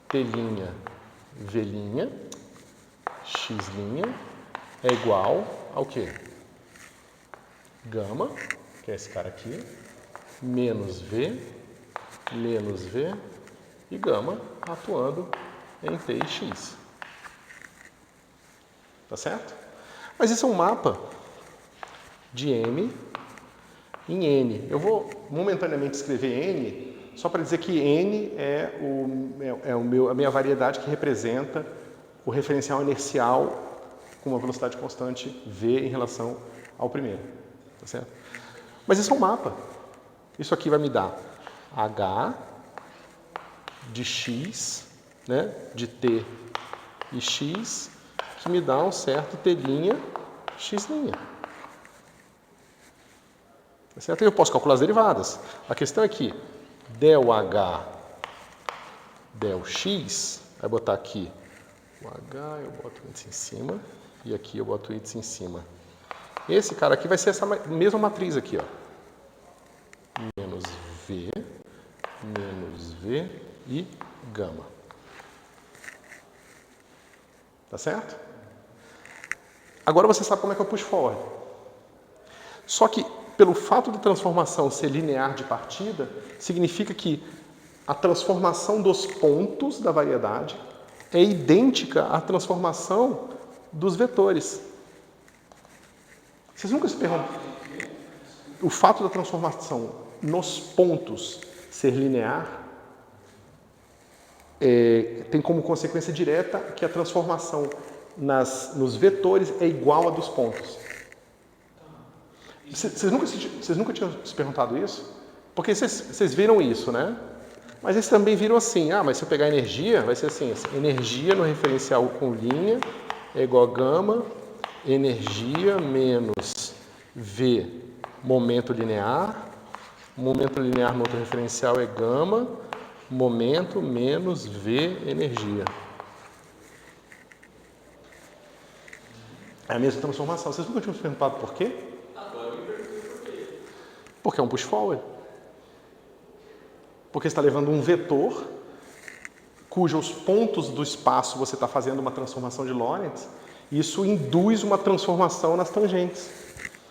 A: T', V', x' é igual ao quê? Gama, que é esse cara aqui, menos V e gama atuando em T e X. Tá certo? Mas isso é um mapa de M em N. Eu vou momentaneamente escrever N só para dizer que N é a minha variedade que representa o referencial inercial com uma velocidade constante V em relação ao primeiro. Tá certo? Mas isso é um mapa. Isso aqui vai me dar H de X né, de t e x, que me dá um certo t', x'. Tá certo? Eu posso calcular as derivadas. A questão é que del h, del x, vai botar aqui o h, eu boto o índice em cima, e aqui eu boto o índice em cima. Esse cara aqui vai ser essa mesma matriz aqui, ó. Menos V e gama. Tá certo? Agora você sabe como é que eu push forward. Só que, pelo fato da transformação ser linear de partida, significa que a transformação dos pontos da variedade é idêntica à transformação dos vetores. Vocês nunca se perguntam? O fato da transformação nos pontos ser linear tem como consequência direta que a transformação nos vetores é igual a dos pontos. Vocês nunca tinham se perguntado isso? Porque vocês viram isso, né? Mas eles também viram assim, mas se eu pegar energia, vai ser assim, energia no referencial com linha é igual a gama, energia menos V, momento linear no outro referencial é gama, momento menos V, energia. É a mesma transformação. Vocês nunca tinham se perguntado por quê?
B: Agora eu me pergunto por quê.
A: Porque é um push forward. Porque você está levando um vetor cujos pontos do espaço você está fazendo uma transformação de Lorentz, e isso induz uma transformação nas tangentes.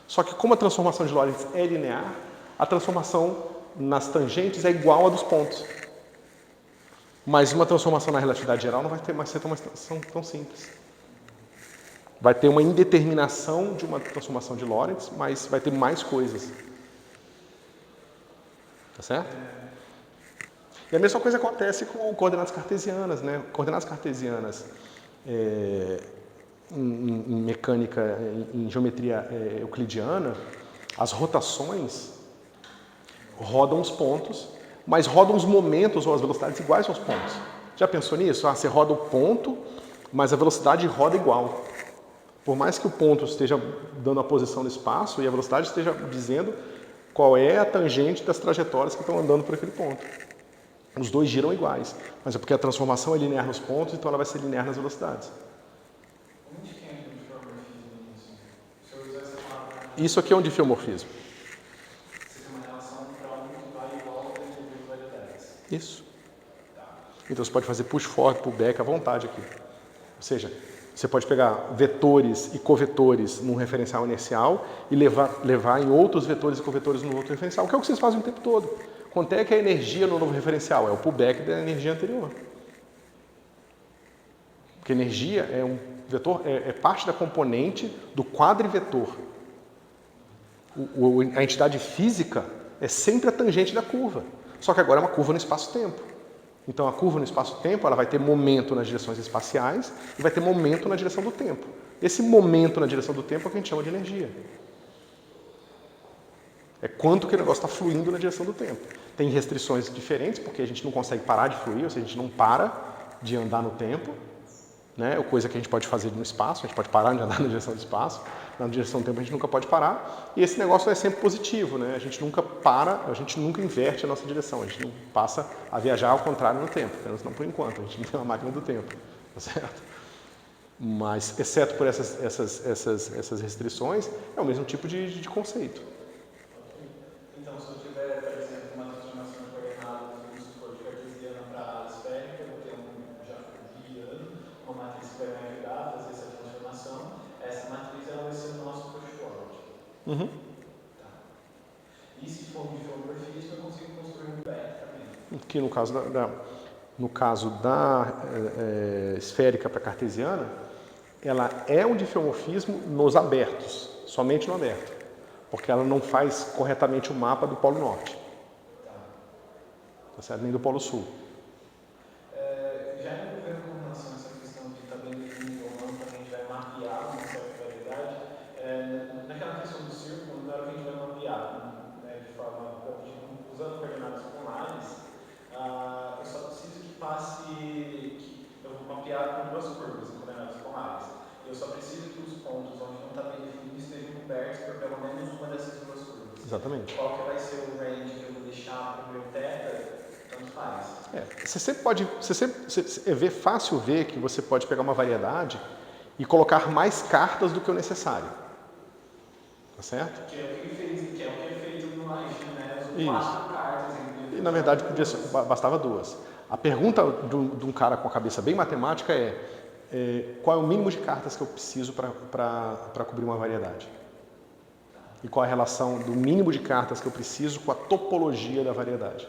A: Só que como a transformação de Lorentz é linear, a transformação nas tangentes é igual a dos pontos. Mas uma transformação na relatividade geral não vai ter mais ser tão simples. Vai ter uma indeterminação de uma transformação de Lorentz, mas vai ter mais coisas. Tá certo? E a mesma coisa acontece com coordenadas cartesianas, né? Coordenadas cartesianas em mecânica, em geometria euclidiana, as rotações rodam os pontos, mas rodam os momentos ou as velocidades iguais aos pontos. Já pensou nisso? Você roda o ponto, mas a velocidade roda igual. Por mais que o ponto esteja dando a posição no espaço e a velocidade esteja dizendo qual é a tangente das trajetórias que estão andando por aquele ponto. Os dois giram iguais, mas é porque a transformação é linear nos pontos, então ela vai ser linear nas velocidades.
B: Onde que entra o diffeomorfismo nisso? Se eu usar essa palavra...
A: Isso aqui é um diffeomorfismo.
B: Você tem uma relação para um que vai e volta entre duas variedades.
A: Isso. Então você pode fazer push forward, pull back à vontade aqui. Ou seja, você pode pegar vetores e covetores num referencial inercial e levar em outros vetores e covetores no outro referencial, que é o que vocês fazem o tempo todo. Quanto é que é a energia no novo referencial? É o pullback da energia anterior. Porque energia é um vetor, é parte da componente do quadrivetor. A entidade física é sempre a tangente da curva. Só que agora é uma curva no espaço-tempo. Então a curva no espaço-tempo ela vai ter momento nas direções espaciais e vai ter momento na direção do tempo. Esse momento na direção do tempo é o que a gente chama de energia. É quanto que o negócio está fluindo na direção do tempo. Tem restrições diferentes, porque a gente não consegue parar de fluir, ou seja, a gente não para de andar no tempo, né? Coisa que a gente pode fazer no espaço, a gente pode parar de andar na direção do espaço, na direção do tempo a gente nunca pode parar, e esse negócio é sempre positivo, né? A gente nunca para, a gente nunca inverte a nossa direção, a gente não passa a viajar ao contrário no tempo, pelo menos não por enquanto, a gente não tem uma máquina do tempo, tá certo? Mas, exceto por essas restrições, é o mesmo tipo de conceito.
B: Então, se eu tiver, por exemplo, uma transformação de coordenadas, vamos supor, de cartesiana para esférica, eu vou ter já guiando uma matriz que vai me ajudar a fazer essa transformação. Essa matriz ela vai ser o nosso push forward.
A: Uhum.
B: Tá. E se for um diffeomorfismo, eu consigo construir um back também.
A: Que no caso da esférica para cartesiana, ela é um diffeomorfismo nos abertos, somente no aberto, porque ela não faz corretamente o mapa do Polo Norte, tá certo? Nem do Polo Sul.
B: Já envolvendo com relação a essa questão de estar bem definido ou não, também a gente vai mapear uma certa variedade. Naquela questão do círculo, na hora que a gente vai mapear, né, de forma, usando coordenadas polares, eu só preciso que passe, que preciso que os pontos onde não está bem definido estejam cobertos por pelo menos uma dessas duas curvas.
A: Exatamente.
B: Qual que vai ser o range que eu vou deixar para o meu θ, tanto faz.
A: Você sempre pode, é fácil ver que você pode pegar uma variedade e colocar mais cartas do que o necessário. Tá certo?
B: Que é o que ele fez, que é o que ele fez no Live, né? Usou
A: Isso.
B: 4 cartas.
A: E na verdade bastava 2. A pergunta de um cara com a cabeça bem matemática é qual é o mínimo de cartas que eu preciso para cobrir uma variedade? E qual é a relação do mínimo de cartas que eu preciso com a topologia da variedade?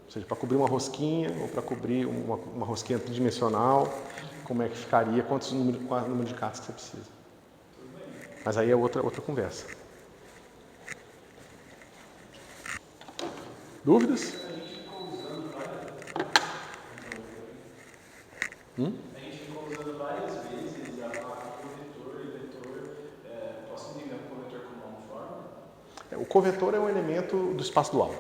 A: Ou seja, para cobrir uma rosquinha ou para cobrir uma rosquinha tridimensional, como é que ficaria, qual é o número de cartas que você precisa? Mas aí é outra conversa. Dúvidas?
B: A gente ficou usando várias vezes a placa corretor e vetor. Posso entender o corretor como uma forma?
A: O covetor é um elemento do espaço dual.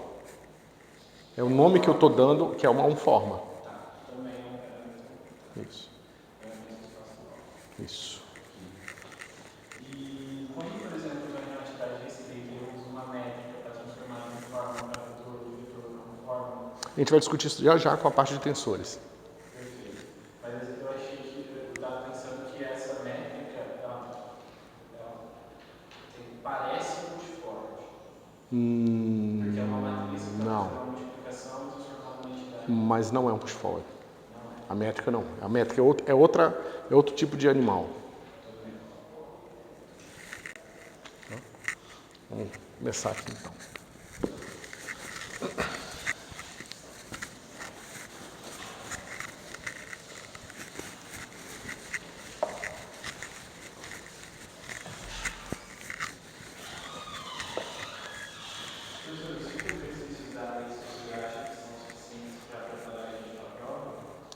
A: É o nome que eu estou dando, que é uma forma.
B: Tá, também é o mesmo.
A: Isso.
B: É o mesmo espaço dual.
A: Isso.
B: E quando, por exemplo, eu tenho uma atividade desse daqui, eu uso uma métrica para transformar em forma para vetor e vetor como forma.
A: A gente vai discutir isso já com a parte de tensores.
B: Perfeito. Mas eu achei que eu estava pensando que essa métrica parece um push forward. Porque é uma matriz que está fazendo uma multiplicação e transformando uma entidade.
A: Mas não é um push forward.
B: Não é.
A: A métrica não. A métrica é outro tipo de animal. Vamos começar aqui então.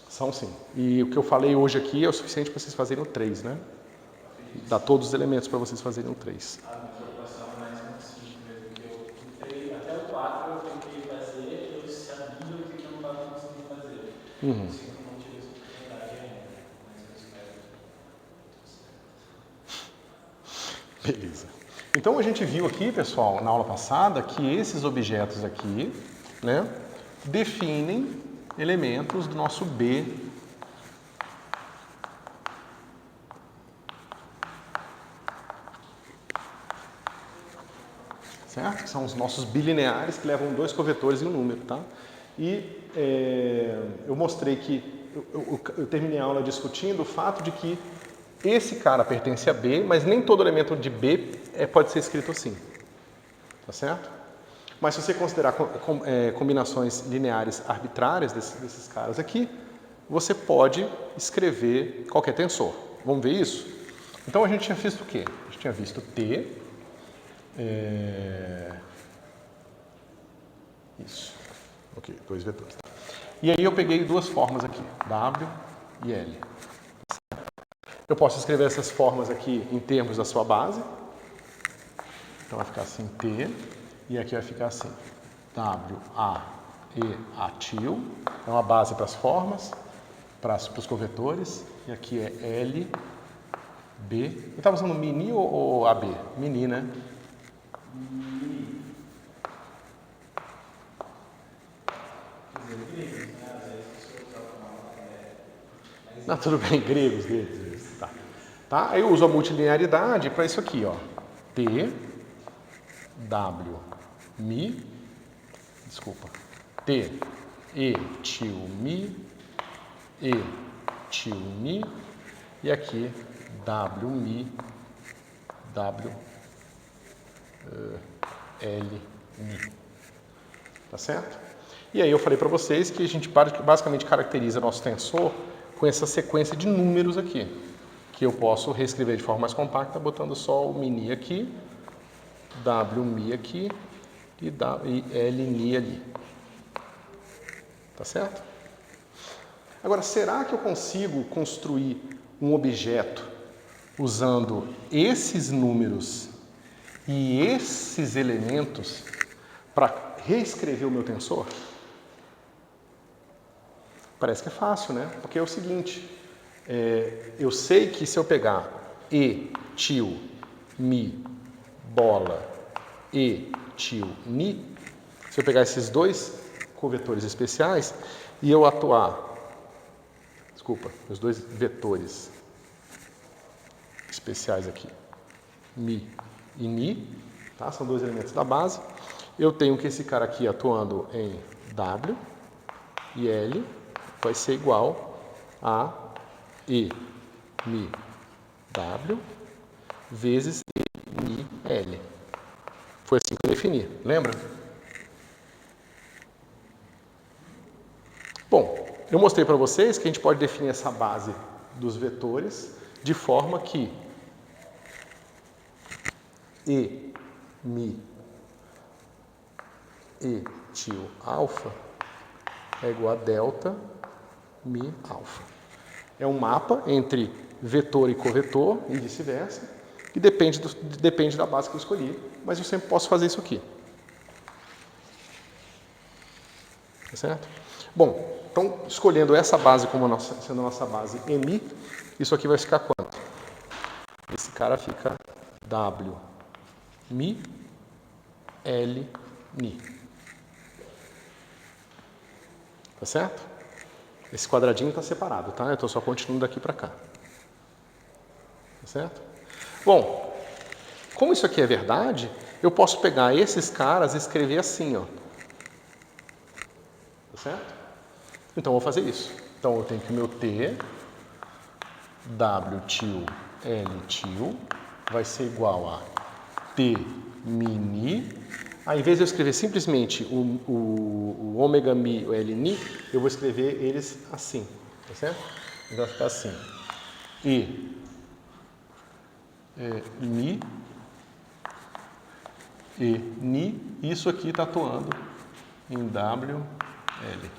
A: São sim. E o que eu falei hoje aqui é o suficiente para vocês fazerem o 3, né? Dá todos os elementos para vocês fazerem o 3.
B: A minha preocupação é mais muito simples mesmo, que eu entrei até o 4, eu tentei fazer, eu sabia o que eu não estava conseguindo fazer. Eu sinto que não tive essa oportunidade ainda, mas eu espero.
A: Beleza. Então a gente viu aqui, pessoal, na aula passada, que esses objetos aqui, né, definem elementos do nosso B. Certo? São os nossos bilineares que levam 2 covetores e um número, tá? E eu mostrei que, eu terminei a aula discutindo o fato de que esse cara pertence a B, mas nem todo elemento de B pode ser escrito assim, tá certo? Mas se você considerar combinações lineares arbitrárias desses caras aqui, você pode escrever qualquer tensor. Vamos ver isso? Então a gente tinha visto o quê? A gente tinha visto T, isso, ok, 2 vetores. E aí eu peguei 2 formas aqui, W e L. Eu posso escrever essas formas aqui em termos da sua base. Então vai ficar assim T, e aqui vai ficar assim W, A, E, atil. É uma base para as formas, para os covetores. E aqui é L, B. Eu estava usando mini ou AB? Mini, né? Não, tudo bem, gregos. Tá? Aí eu uso a multilinearidade para isso aqui, ó. T, W, Mi, desculpa, T, E, til, Mi, E, til, Mi, e aqui W, Mi, W, L, Mi. Tá certo? E aí eu falei para vocês que a gente basicamente caracteriza nosso tensor com essa sequência de números aqui, que eu posso reescrever de forma mais compacta botando só o mini aqui, W, Mi aqui e L, Mi ali. Tá certo? Agora, será que eu consigo construir um objeto usando esses números e esses elementos para reescrever o meu tensor? Parece que é fácil, né? Porque é o seguinte, eu sei que se eu pegar E, tio, Mi, bola, E, tio, Mi, se eu pegar esses dois covetores especiais e eu atuar, desculpa, os dois vetores especiais aqui, Mi e Ni, tá? São dois elementos da base, eu tenho que esse cara aqui atuando em W e L vai ser igual a E, Mi, W vezes E, Mi, L. Foi assim que eu defini, lembra? Bom, eu mostrei para vocês que a gente pode definir essa base dos vetores de forma que E, Mi, E, tio, alfa é igual a delta, Mi, alfa. É um mapa entre vetor e covetor e vice-versa, que depende da base que eu escolhi, mas eu sempre posso fazer isso aqui. Tá certo? Bom, então, escolhendo essa base como sendo a nossa base Mi, isso aqui vai ficar quanto? Esse cara fica W, Mi, L, Ni. Tá certo? Esse quadradinho está separado, tá? Eu estou só continuando daqui para cá. Tá certo? Bom, como isso aqui é verdade, eu posso pegar esses caras e escrever assim, ó. Tá certo? Então, eu vou fazer isso. Então, eu tenho que o meu T, W tio, L tio, vai ser igual a T mini. Aí, em vez de eu escrever simplesmente o ômega mi, o L ni, eu vou escrever eles assim, tá certo? Então, vai ficar assim. E mi, e ni, isso aqui está atuando em W, L.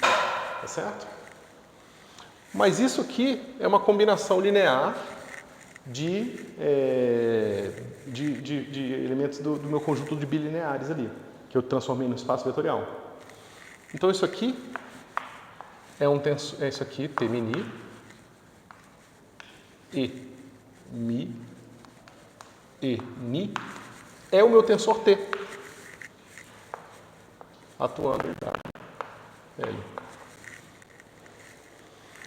A: Tá certo? Mas isso aqui é uma combinação linear de elementos do meu conjunto de bilineares ali, que eu transformei no espaço vetorial. Então isso aqui é um tensor, é isso aqui, T mini, E, Mi, E, Ni, é o meu tensor T, atuando em L.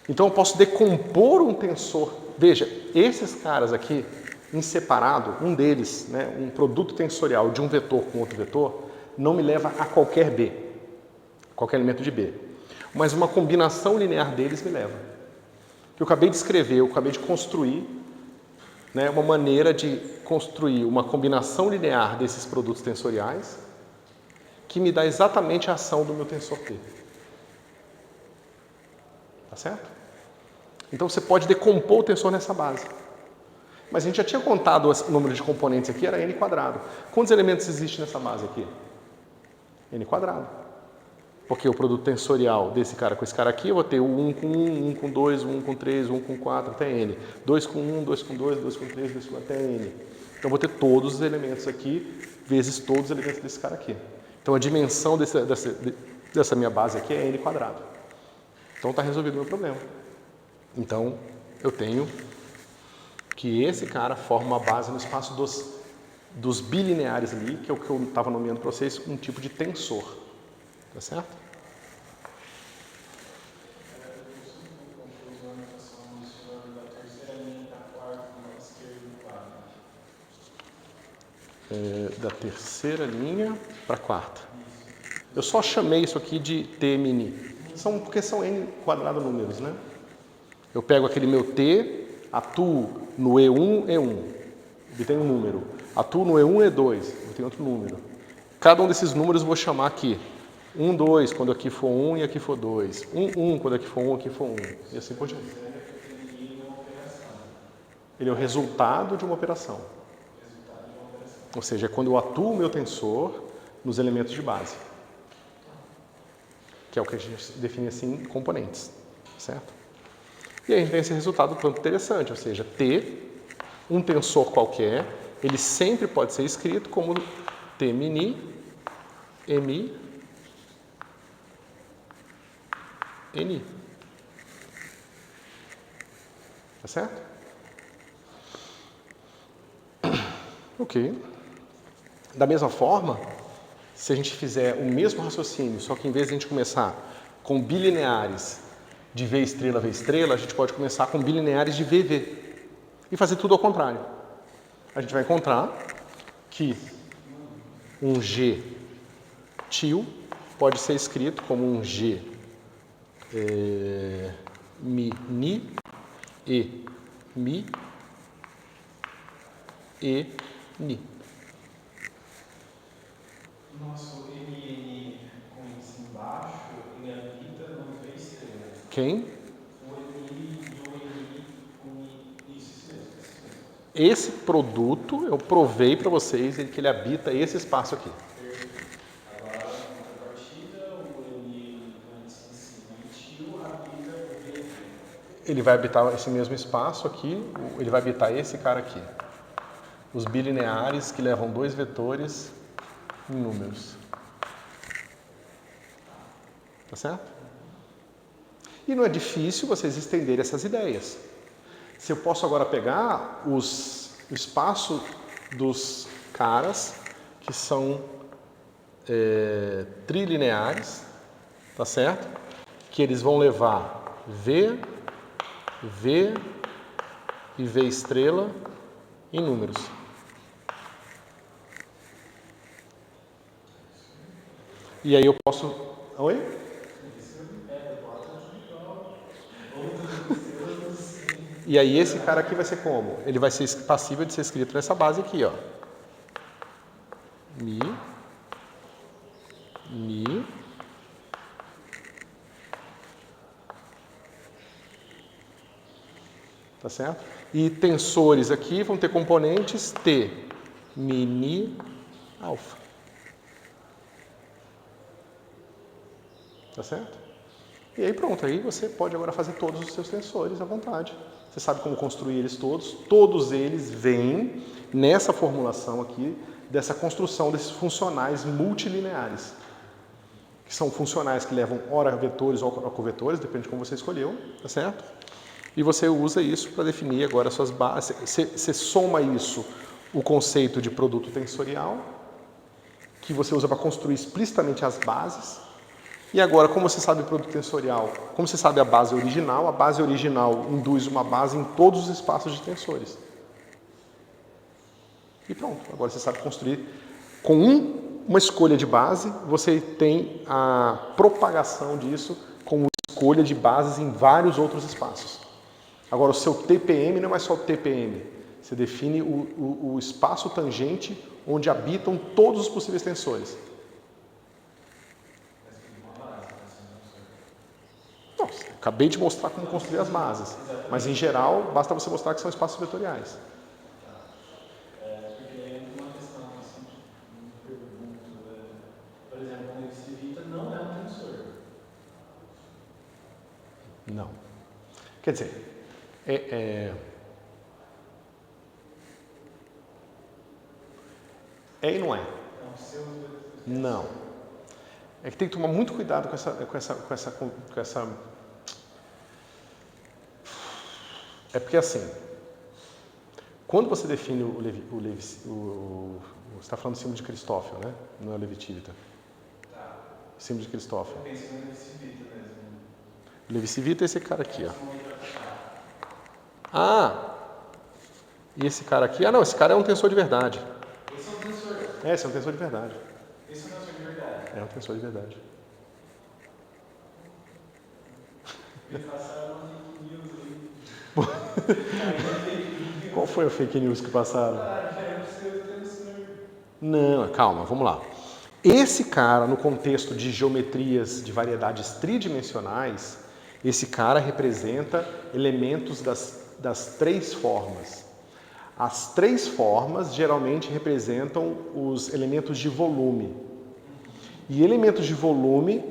A: Então eu posso decompor um tensor. Veja, esses caras aqui, em separado, um deles, né, um produto tensorial de um vetor com outro vetor, não me leva a qualquer B, qualquer elemento de B. Mas uma combinação linear deles me leva. Eu acabei de escrever, eu acabei de construir, né, uma maneira de construir uma combinação linear desses produtos tensoriais que me dá exatamente a ação do meu tensor T. Tá certo? Então você pode decompor o tensor nessa base. Mas a gente já tinha contado o número de componentes aqui, era n quadrado. Quantos elementos existem nessa base aqui? N quadrado. Porque o produto tensorial desse cara com esse cara aqui, eu vou ter o 1 com 1, 1 com 2, 1 com 3, 1 com 4, até n. 2 com 1, 2 com 2, 2 com 3, 2 com até n. Então eu vou ter todos os elementos aqui, vezes todos os elementos desse cara aqui. Então a dimensão dessa minha base aqui é n quadrado. Então está resolvido o meu problema. Então, eu tenho que esse cara forma uma base no espaço dos bilineares ali, que é o que eu estava nomeando para vocês, um tipo de tensor. Tá certo? Da terceira linha para a quarta. Eu só chamei isso aqui de T mini. Porque são n quadrado números, né? Eu pego aquele meu T, atuo no E1, obtenho um número. Atuo no E1, E2, obtenho outro número. Cada um desses números eu vou chamar aqui. 1, 2, quando aqui for 1 e aqui for 2. 1, 1, quando aqui for 1 e aqui for 1. E assim por diante. Ele é o resultado de uma operação. Ou seja, é quando eu atuo o meu tensor nos elementos de base. Que é o que a gente define assim em componentes. Certo? E aí a gente tem esse resultado tanto interessante, ou seja, T, um tensor qualquer, ele sempre pode ser escrito como T mini, Mi, Ni. Tá certo? Ok. Da mesma forma, se a gente fizer o mesmo raciocínio, só que em vez de a gente começar com bilineares de V estrela, a gente pode começar com bilineares de VV e fazer tudo ao contrário. A gente vai encontrar que um G til pode ser escrito como um G Mi, Ni, E, Mi, E, Ni.
B: Nosso MN com isso embaixo, ele habita no V estrela.
A: Quem?
B: O MN e o MN com isso mesmo.
A: Esse produto eu provei para vocês que ele habita esse espaço aqui.
B: Agora, na contrapartida, o MN antes em cima e tio habita o VV.
A: Ele vai habitar esse mesmo espaço aqui, ele vai habitar esse cara aqui. Os bilineares que levam dois vetores em números. Tá certo? E não é difícil vocês estenderem essas ideias. Se eu posso agora pegar o espaço dos caras que são trilineares, tá certo? Que eles vão levar V, V e V estrela em números. E aí eu posso... Oi? E aí esse cara aqui vai ser como? Ele vai ser passível de ser escrito nessa base aqui, ó. Mi, Mi, tá certo? E tensores aqui vão ter componentes T, Mi, Ni, alfa. Tá certo? E aí pronto, aí você pode agora fazer todos os seus tensores à vontade. Você sabe como construir eles todos eles vêm nessa formulação aqui, dessa construção desses funcionais multilineares. Que são funcionais que levam ora vetores ou covetores, depende de como você escolheu, tá certo? E você usa isso para definir agora as suas bases. Você soma isso, o conceito de produto tensorial, que você usa para construir explicitamente as bases. E agora, como você sabe o produto tensorial, como você sabe a base original induz uma base em todos os espaços de tensores. E pronto, agora você sabe construir. Com uma escolha de base, você tem a propagação disso como escolha de bases em vários outros espaços. Agora, o seu TPM não é só o TPM. Você define o espaço tangente onde habitam todos os possíveis tensores. Não, acabei de mostrar como construir as bases, mas em geral basta você mostrar que são espaços vetoriais.
B: Porque é uma questão assim, uma pergunta, por exemplo, o Levivita não é um tensor.
A: Não. Quer dizer, é e não é. Não. É que tem que tomar muito cuidado com essa. É porque assim, quando você define você está falando do símbolo de Cristófilo, né? Não é o Levi-Civita.
B: Tá.
A: Símbolo de Cristófilo.
B: Eu penso no Levivita mesmo.
A: O Levi-Civita é esse cara aqui, ó. Ah! E esse cara aqui? Ah, não, esse cara é um tensor de verdade.
B: Esse é um tensor.
A: Esse é um tensor de verdade.
B: Esse é um tensor de verdade.
A: É um tensor de verdade.
B: Me passaram uma fake news aí.
A: Qual foi a fake news que passaram?
B: Ah, que era o seu tensor.
A: Não, calma, vamos lá. Esse cara, no contexto de geometrias de variedades tridimensionais, esse cara representa elementos das três formas. As três formas geralmente representam os elementos de volume. E elementos de volume,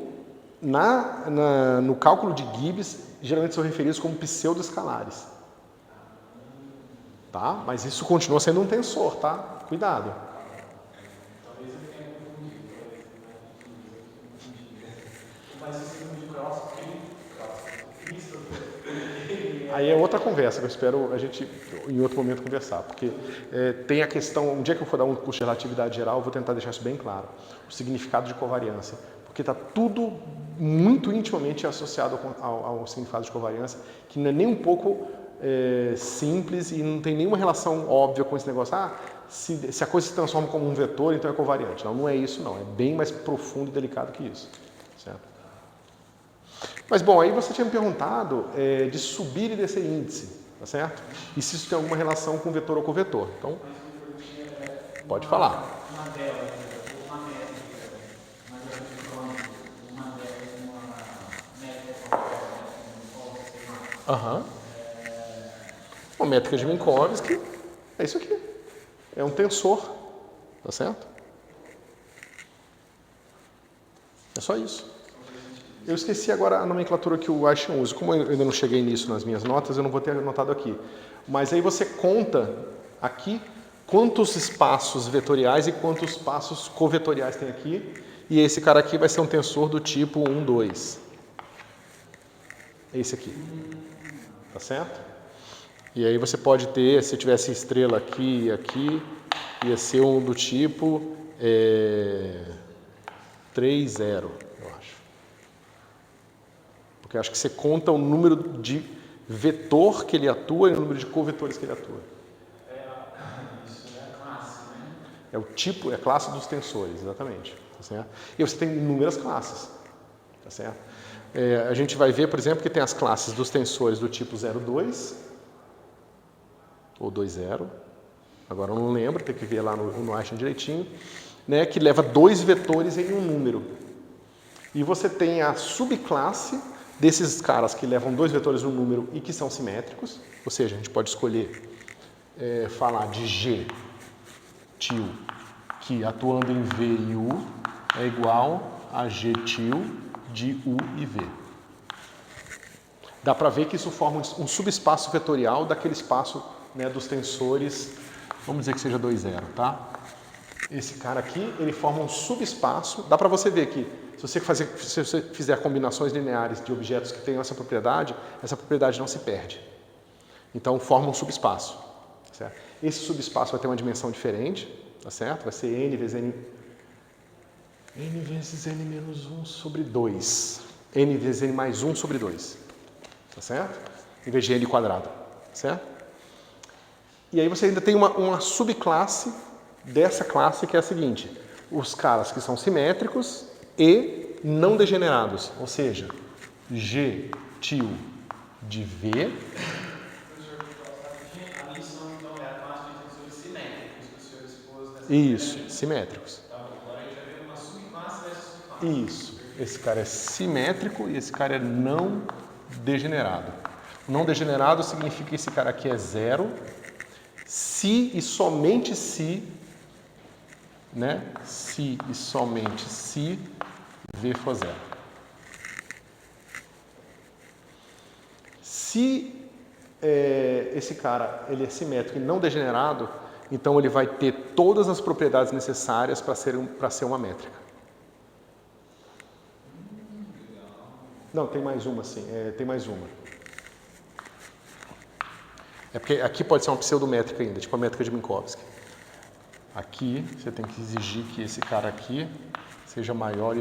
A: no cálculo de Gibbs, geralmente são referidos como pseudoescalares. Tá? Mas isso continua sendo um tensor, tá? Cuidado.
B: Talvez eu tenha confundido. Mas o símbolo de cross, Christopher,
A: Aí é outra conversa que eu espero a gente, em outro momento, conversar. Porque tem a questão, um dia que eu for dar um curso de relatividade geral, eu vou tentar deixar isso bem claro. O significado de covariância. Porque está tudo muito intimamente associado ao significado de covariância, que não é nem um pouco simples e não tem nenhuma relação óbvia com esse negócio. Se a coisa se transforma como um vetor, então é covariante. Não, não é isso não. É bem mais profundo e delicado que isso. Certo? Mas, bom, aí você tinha me perguntado de subir e descer índice, tá certo? E se isso tem alguma relação com vetor ou covetor. Então, pode falar.
C: Uma delas, uma métrica, uma métrica
A: Aham. Uma métrica de Minkowski é isso aqui. É um tensor, tá certo? É só isso. Eu esqueci agora a nomenclatura que o Einstein usa. Como eu ainda não cheguei nisso nas minhas notas, eu não vou ter anotado aqui. Mas aí você conta aqui quantos espaços vetoriais e quantos espaços covetoriais tem aqui. E esse cara aqui vai ser um tensor do tipo 1, 2. Esse aqui. Tá certo? E aí você pode ter, se tivesse estrela aqui e aqui, ia ser um do tipo 3, 0, eu acho. Porque eu acho que você conta o número de vetor que ele atua e o número de covetores que ele atua.
C: Isso é a classe, né?
A: É o tipo, é a classe dos tensores, exatamente. Tá certo? E você tem inúmeras classes. Tá certo? A gente vai ver, por exemplo, que tem as classes dos tensores do tipo 0,2 ou 2,0. Agora eu não lembro, tem que ver lá no Einstein direitinho. Né, que leva 2 vetores em um número. E você tem a subclasse desses caras que levam 2 vetores no número e que são simétricos, ou seja, a gente pode escolher falar de G til, que atuando em V e U é igual a G til de U e V. Dá para ver que isso forma um subespaço vetorial daquele espaço, né, dos tensores, vamos dizer que seja 2,0, tá? Esse cara aqui, ele forma um subespaço. Dá para você ver que se você fizer combinações lineares de objetos que tenham essa propriedade não se perde. Então, forma um subespaço. Certo? Esse subespaço vai ter uma dimensão diferente, tá certo? Vai ser n vezes n vezes n menos 1 sobre 2. N vezes n mais 1 sobre 2. Tá certo? Em vez de n quadrado. Certo? E aí você ainda tem uma subclasse dessa classe, que é a seguinte: os caras que são simétricos e não degenerados, ou seja, G til de V.
C: Ali são, então, a classe de tensores simétricos que o senhor expôs nessa
A: Isso, simétricos.
C: Tá, agora a gente vai ver uma subclasse dessa subclasse.
A: Isso, esse cara é simétrico e esse cara é não degenerado. Não degenerado significa que esse cara aqui é 0, se e somente se, né? Se e somente se V for 0. Se esse cara ele é simétrico e não degenerado, então ele vai ter todas as propriedades necessárias para ser uma métrica. Não, tem mais uma sim, tem mais uma. É porque aqui pode ser uma pseudométrica ainda, tipo a métrica de Minkowski. Aqui você tem que exigir que esse cara aqui seja maior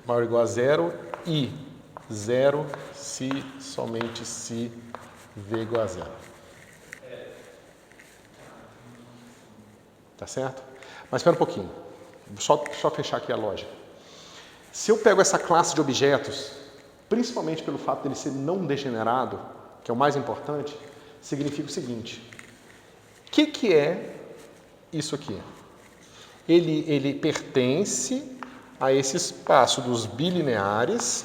A: ou igual a 0 e 0 se somente se V igual a 0. Tá certo? Mas espera um pouquinho. Só fechar aqui a lógica. Se eu pego essa classe de objetos, principalmente pelo fato dele ser não degenerado, que é o mais importante, significa o seguinte: o que é isso aqui? Ele pertence a esse espaço dos bilineares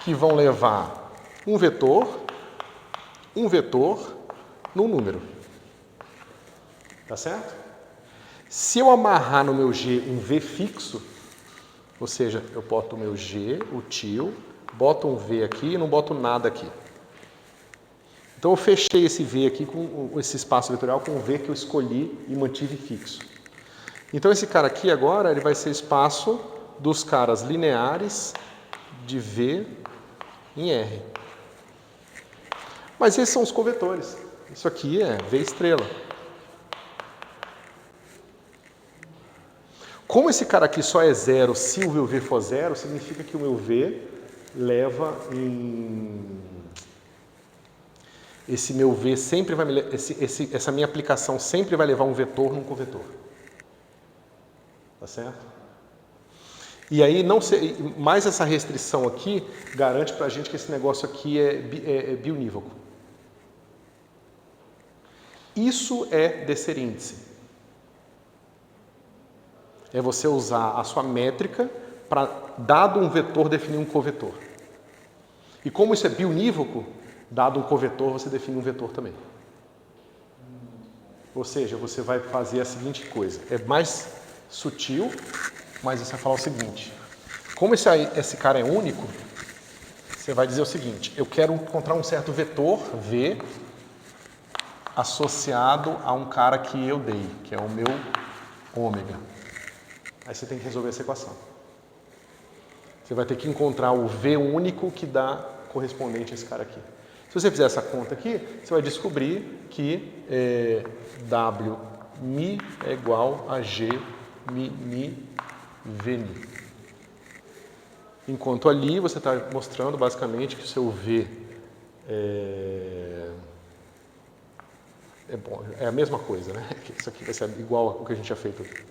A: que vão levar um vetor no número. Tá certo? Se eu amarrar no meu G um V fixo, ou seja, eu boto o meu G, o til, boto um V aqui e não boto nada aqui. Então eu fechei esse V aqui, com esse espaço vetorial, com o V que eu escolhi e mantive fixo. Então esse cara aqui agora ele vai ser espaço dos caras lineares de V em R. Mas esses são os covetores. Isso aqui é V estrela. Como esse cara aqui só é zero se o meu V for zero, significa que o meu V leva em... Esse meu V sempre vai me... essa minha aplicação sempre vai levar um vetor num covetor. Tá certo? E aí, não sei, mais essa restrição aqui garante pra gente que esse negócio aqui é biunívoco. Isso é descer índice. É você usar a sua métrica para, dado um vetor, definir um covetor. E como isso é biunívoco, dado um covetor, você define um vetor também. Ou seja, você vai fazer a seguinte coisa. É mais sutil, mas você vai falar o seguinte. Como esse cara é único, você vai dizer o seguinte. Eu quero encontrar um certo vetor, V, associado a um cara que eu dei, que é o meu ômega. Aí você tem que resolver essa equação. Você vai ter que encontrar o V único que dá correspondente a esse cara aqui. Se você fizer essa conta aqui, você vai descobrir que W mi é igual a G mi ni V ni. Enquanto ali você está mostrando basicamente que o seu V bom, é a mesma coisa, né? Isso aqui vai ser igual ao que a gente já feito aqui.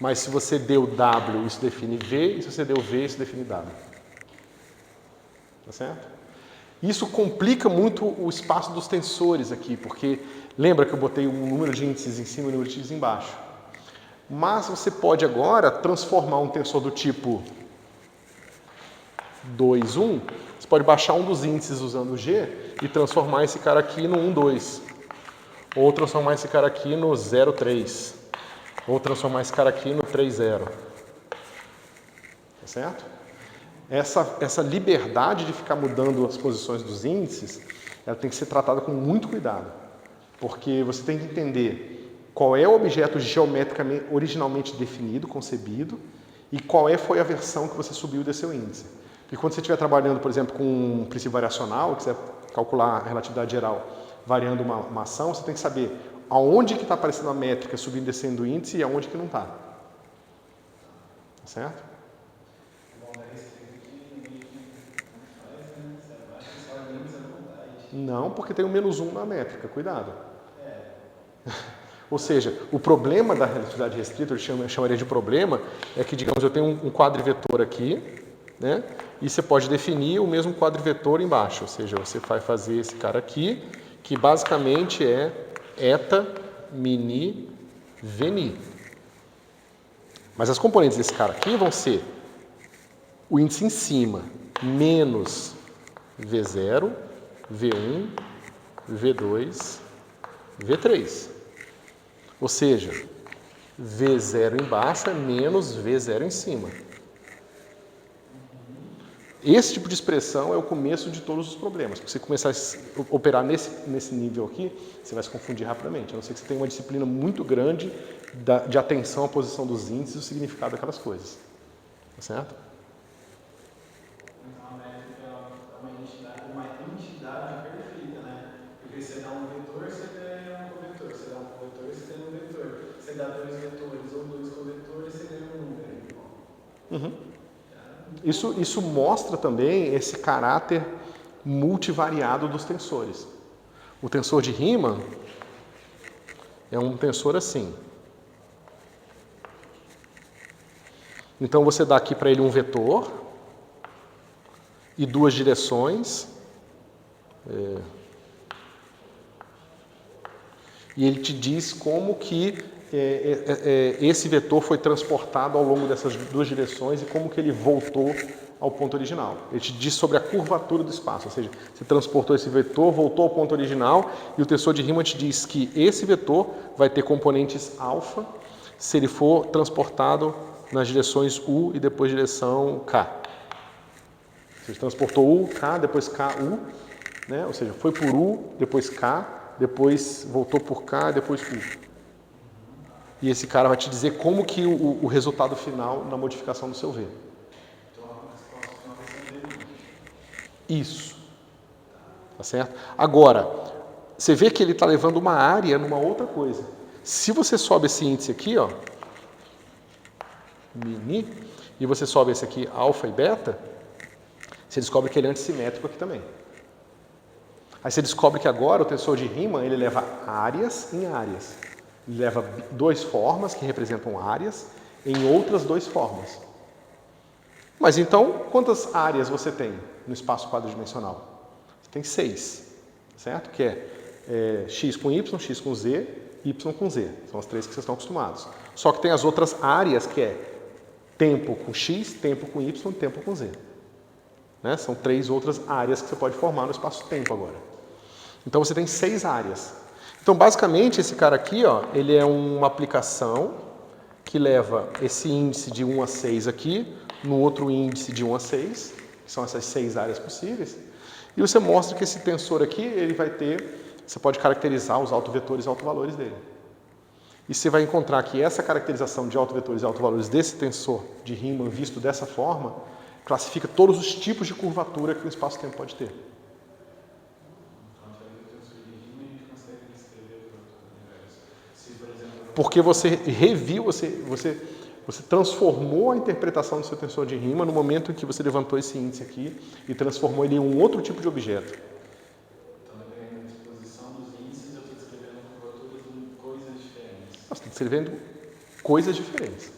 A: Mas se você deu W, isso define V, e se você deu V, isso define W. Tá certo? Isso complica muito o espaço dos tensores aqui, porque lembra que eu botei um número de índices em cima e um número de índices embaixo. Mas você pode agora transformar um tensor do tipo 2, 1, você pode baixar um dos índices usando o G e transformar esse cara aqui no 1, 2. Ou transformar esse cara aqui no 0, 3. Ou transformar esse cara aqui no 3, 0. Tá certo? Essa liberdade de ficar mudando as posições dos índices, ela tem que ser tratada com muito cuidado. Porque você tem que entender qual é o objeto geometricamente originalmente definido, concebido, e qual foi a versão que você subiu e desceu índice. Porque quando você estiver trabalhando, por exemplo, com um princípio variacional, quiser calcular a relatividade geral variando uma ação, você tem que saber aonde que está aparecendo a métrica subindo e descendo o índice e aonde que não está. Tá certo? Não, porque tem um menos 1 na métrica, cuidado. Ou seja, o problema da relatividade restrita, eu chamaria de problema, é que, digamos, eu tenho um quadrivetor aqui, né? E você pode definir o mesmo quadrivetor embaixo. Ou seja, você vai fazer esse cara aqui, que basicamente é eta mini veni. Mas as componentes desse cara aqui vão ser o índice em cima menos V0, V1, V2, V3. Ou seja, V0 embaixo é menos V0 em cima. Esse tipo de expressão é o começo de todos os problemas. Se você começar a operar nesse nível aqui, você vai se confundir rapidamente. A não ser que você tenha uma disciplina muito grande de atenção à posição dos índices e o significado daquelas coisas. Tá certo?
C: Então a métrica é uma entidade perfeita, né? Porque você dá um vetor, você ganha um covetor. Você dá um covetor, você ganha um vetor. Você dá dois vetores ou dois covetores, você ganha um número.
A: Uhum. Isso mostra também esse caráter multivariado dos tensores. O tensor de Riemann é um tensor assim. Então você dá aqui para ele um vetor e duas direções. E ele te diz como que esse vetor foi transportado ao longo dessas duas direções e como que ele voltou ao ponto original. Ele te diz sobre a curvatura do espaço, ou seja, você transportou esse vetor, voltou ao ponto original e o tensor de Riemann te diz que esse vetor vai ter componentes alfa se ele for transportado nas direções U e depois direção K. Você transportou U, K, depois K, U, né? Ou seja, foi por U, depois K, depois voltou por K, depois U. E esse cara vai te dizer como que o resultado final na modificação do seu V. Isso. Tá certo? Agora, você vê que ele está levando uma área numa outra coisa. Se você sobe esse índice aqui, ó, mini, e você sobe esse aqui, alfa e beta, você descobre que ele é antissimétrico aqui também. Aí você descobre que agora o tensor de Riemann, ele leva áreas em áreas. Ele leva 2 formas que representam áreas em outras 2 formas. Mas então, quantas áreas você tem no espaço quadridimensional? Você tem 6, certo? Que é x com y, x com z, y com z. São as 3 que vocês estão acostumados. Só que tem as outras áreas, que é tempo com x, tempo com y, tempo com z. Né? São 3 outras áreas que você pode formar no espaço-tempo agora. Então você tem 6 áreas. Então basicamente esse cara aqui, ó, ele é uma aplicação que leva esse índice de 1 a 6 aqui, no outro índice de 1 a 6, que são essas 6 áreas possíveis, e você mostra que esse tensor aqui, ele vai ter, você pode caracterizar os autovetores e autovalores dele. E você vai encontrar que essa caracterização de autovetores e autovalores desse tensor de Riemann visto dessa forma, classifica todos os tipos de curvatura que o espaço-tempo pode ter. Porque você reviu, você transformou a interpretação do seu tensor de Riemann no momento em que você levantou esse índice aqui e transformou ele em um outro tipo de objeto.
C: Então, dependendo da disposição dos índices, eu estou descrevendo curvaturas em coisas diferentes.
A: Você está descrevendo coisas diferentes.
C: Se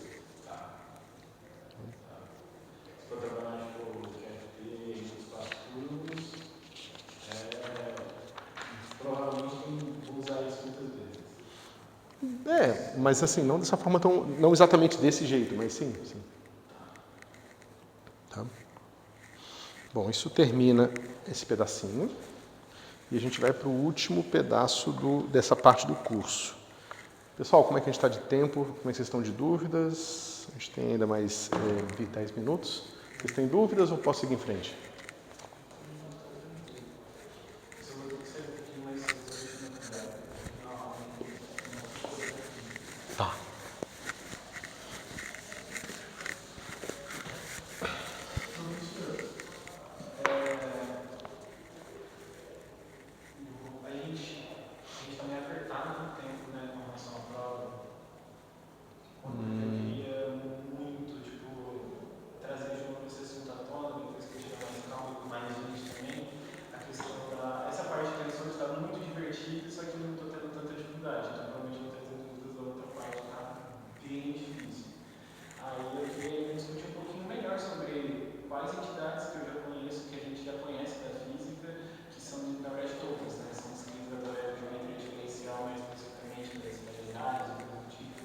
C: for trabalhar tipo QFT e espaços curvos, provavelmente vou usar isso muitas vezes.
A: Mas assim, não dessa forma tão, não exatamente desse jeito, mas sim. Tá? Bom, isso termina esse pedacinho e a gente vai para o último pedaço dessa parte do curso. Pessoal, como é que a gente está de tempo? Como é que vocês estão de dúvidas? A gente tem ainda mais 10 minutos. Vocês têm dúvidas ou posso seguir em frente? Tá.
B: A gente está meio apertado no tempo, né, com relação à prova. Eu queria muito, trazer junto com esse assunto à tona, depois que eu tiver mais calma e mais gente também, a questão da... Essa parte de tensor está muito divertida, só que eu não estou tendo tanta dificuldade, então provavelmente vou ter dúvidas da outra parte, tá bem difícil. Aí eu queria discutir um pouquinho melhor sobre quais entidades que eu já conheço, que a gente já conhece da física, que são, na verdade, todas, né? São descritas através de geometria diferencial, mais especificamente das imaginárias, e do tipo.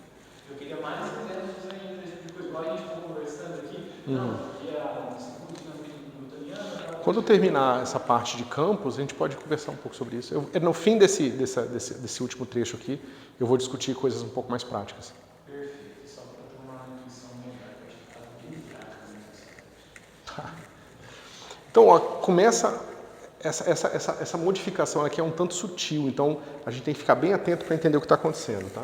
B: Eu queria mais exemplos ainda, tipo, igual a gente está conversando aqui, não, porque a disputa newtoniana...
A: Quando eu terminar essa parte de campos, a gente pode conversar um pouco sobre isso. No fim desse último trecho aqui, eu vou discutir coisas um pouco mais práticas.
B: Perfeito, só para ter uma intuição melhor, que eu acho que está bem prática.
A: Então, ó, começa essa modificação aqui é um tanto sutil, então a gente tem que ficar bem atento para entender o que está acontecendo, tá?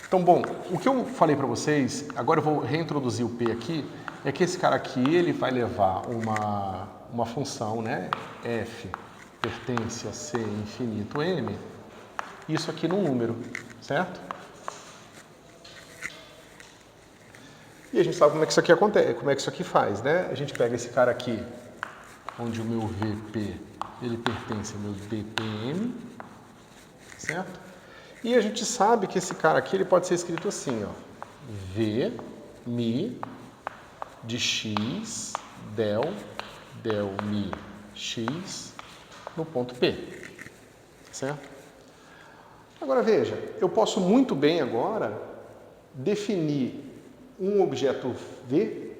A: Então, bom, o que eu falei para vocês, agora eu vou reintroduzir o P aqui, é que esse cara aqui, ele vai levar uma função, né, f pertence a c infinito m, isso aqui num número, certo? E a gente sabe como é que isso aqui acontece, como é que isso aqui faz, né? A gente pega esse cara aqui, onde o meu VP, ele pertence ao meu DPM, certo? E a gente sabe que esse cara aqui, ele pode ser escrito assim, ó, V, mi, de x, del, mi, x, no ponto P, certo? Agora veja, eu posso muito bem agora definir um objeto V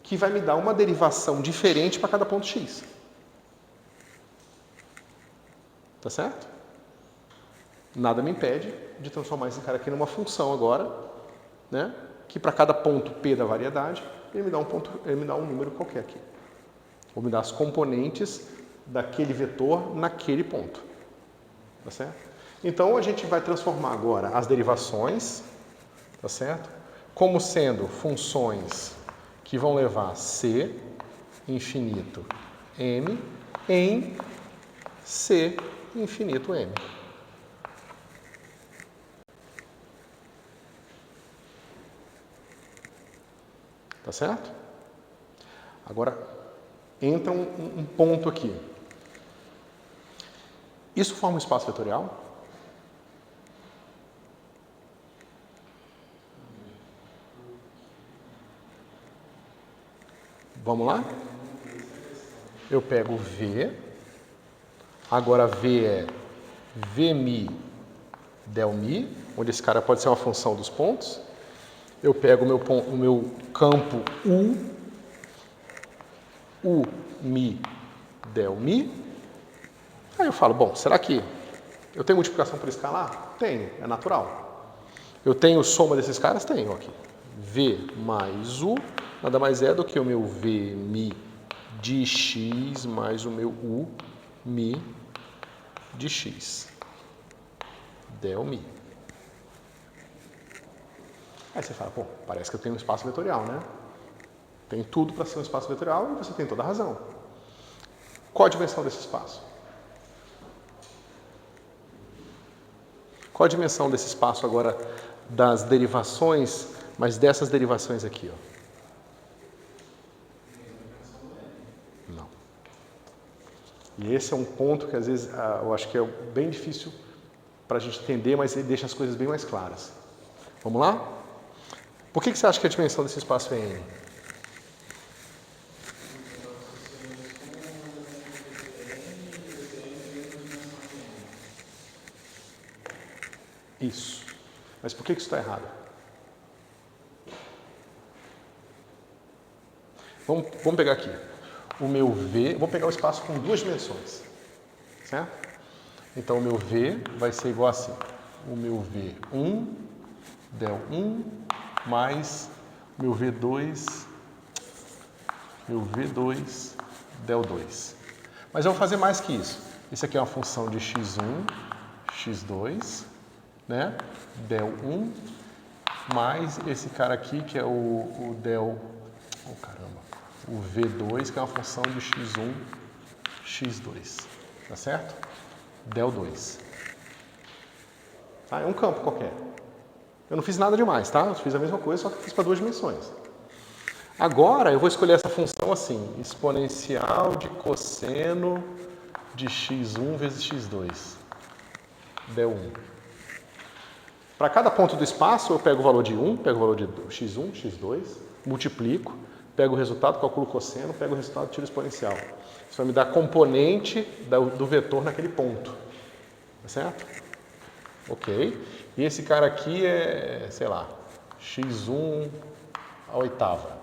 A: que vai me dar uma derivação diferente para cada ponto x. Tá certo? Nada me impede de transformar esse cara aqui numa função agora, né? Que para cada ponto P da variedade, ele me dá um número qualquer aqui. Ou me dá as componentes daquele vetor naquele ponto. Tá certo? Então a gente vai transformar agora as derivações, tá certo? Como sendo funções que vão levar C infinito M em C infinito M. Tá certo? Agora, entra um ponto aqui. Isso forma um espaço vetorial? Vamos lá? Eu pego V, agora V é Vmi del mi, onde esse cara pode ser uma função dos pontos. Eu pego o meu campo U mi del mi. Aí eu falo, bom, será que eu tenho multiplicação por escalar? Tenho, é natural. Eu tenho soma desses caras? Tenho aqui. V mais U nada mais é do que o meu V mi de x mais o meu U mi de x. Del mi. Aí você fala, pô, parece que eu tenho um espaço vetorial, né? Tem tudo para ser um espaço vetorial e você tem toda a razão. Qual a dimensão desse espaço? Qual a dimensão desse espaço agora das derivações, mas dessas derivações aqui, ó? Não. E esse é um ponto que às vezes eu acho que é bem difícil para a gente entender, mas ele deixa as coisas bem mais claras. Vamos lá? Por que você acha que a dimensão desse espaço é n? Isso. Mas por que isso está errado? Vamos pegar aqui. O meu V, vou pegar o espaço com duas dimensões. Certo? Então o meu V vai ser igual assim. O meu V1 del 1 mais meu V2 del 2. Mas eu vou fazer mais que isso. Isso aqui é uma função de x1, x2, né? Del 1 mais esse cara aqui que é o del, o V2 que é uma função de x1, x2, tá certo? Del 2. Tá? É um campo qualquer. Eu não fiz nada demais, tá? Eu fiz a mesma coisa, só que fiz para duas dimensões. Agora eu vou escolher essa função assim, exponencial de cosseno de x1 vezes x2, del 1. Para cada ponto do espaço, eu pego o valor de 1, pego o valor de x1, x2, multiplico, pego o resultado, calculo o cosseno, pego o resultado, tiro o exponencial. Isso vai me dar componente do vetor naquele ponto. Tá certo? Ok. E esse cara aqui é, sei lá, x1 à oitava,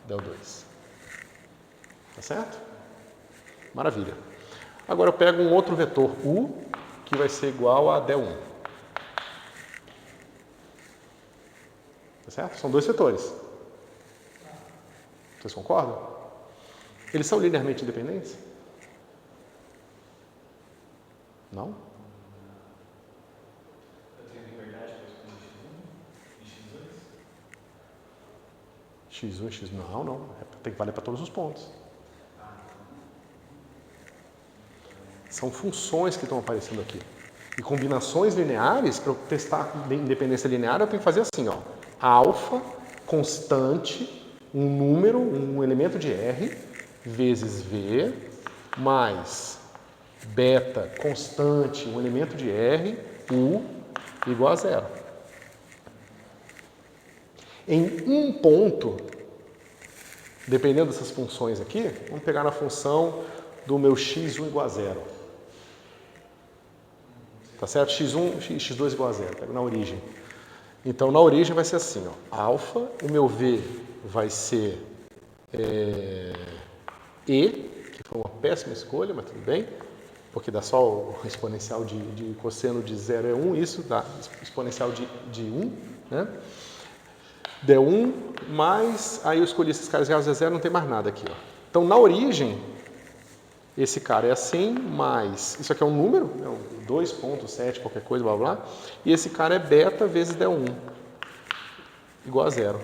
A: del 2. Tá certo? Maravilha. Agora eu pego um outro vetor u, que vai ser igual a del 1. Tá certo? São dois vetores. Vocês concordam? Eles são linearmente independentes? Não?
C: Eu tenho liberdade para escolher x1 e x2?
A: x1 e x... Não. Tem que valer para todos os pontos. São funções que estão aparecendo aqui. E combinações lineares, para eu testar a independência linear, eu tenho que fazer assim, ó. Alfa, constante, um número, um elemento de R, vezes V, mais beta, constante, um elemento de R, U, igual a zero. Em um ponto, dependendo dessas funções aqui, vamos pegar na função do meu x1 igual a zero. Tá certo? x1 e x2 igual a zero. Pego na origem. Então, na origem vai ser assim, ó, alfa, o meu V vai ser E, que foi uma péssima escolha, mas tudo bem, porque dá só o exponencial de cosseno de 0 é 1, isso dá exponencial de 1, né? Deu 1, mais, aí eu escolhi esses caras reais a 0, não tem mais nada aqui, ó. Então, na origem, esse cara é assim, mais, isso aqui é um número, é 2.7, qualquer coisa, blá, blá, e esse cara é beta vezes del 1, igual a 0.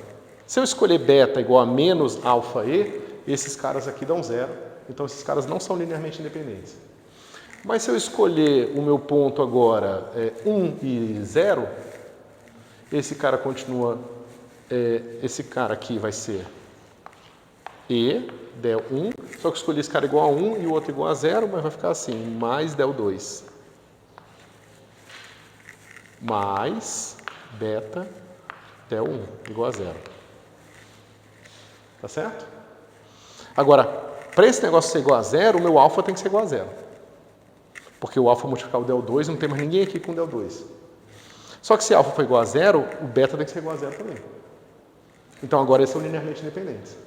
A: Se eu escolher beta igual a menos alfa e, esses caras aqui dão 0, então esses caras não são linearmente independentes. Mas se eu escolher o meu ponto agora 1 e 0, esse cara continua, esse cara aqui vai ser E, del 1, só que eu escolhi esse cara igual a 1 e o outro igual a 0, mas vai ficar assim, mais del 2. Mais beta del 1, igual a 0. Tá certo? Agora, para esse negócio ser igual a 0, o meu alfa tem que ser igual a 0. Porque o alfa multiplicar o del 2, não tem mais ninguém aqui com del 2. Só que se alfa for igual a 0, o beta tem que ser igual a 0 também. Então agora eles são linearmente independentes.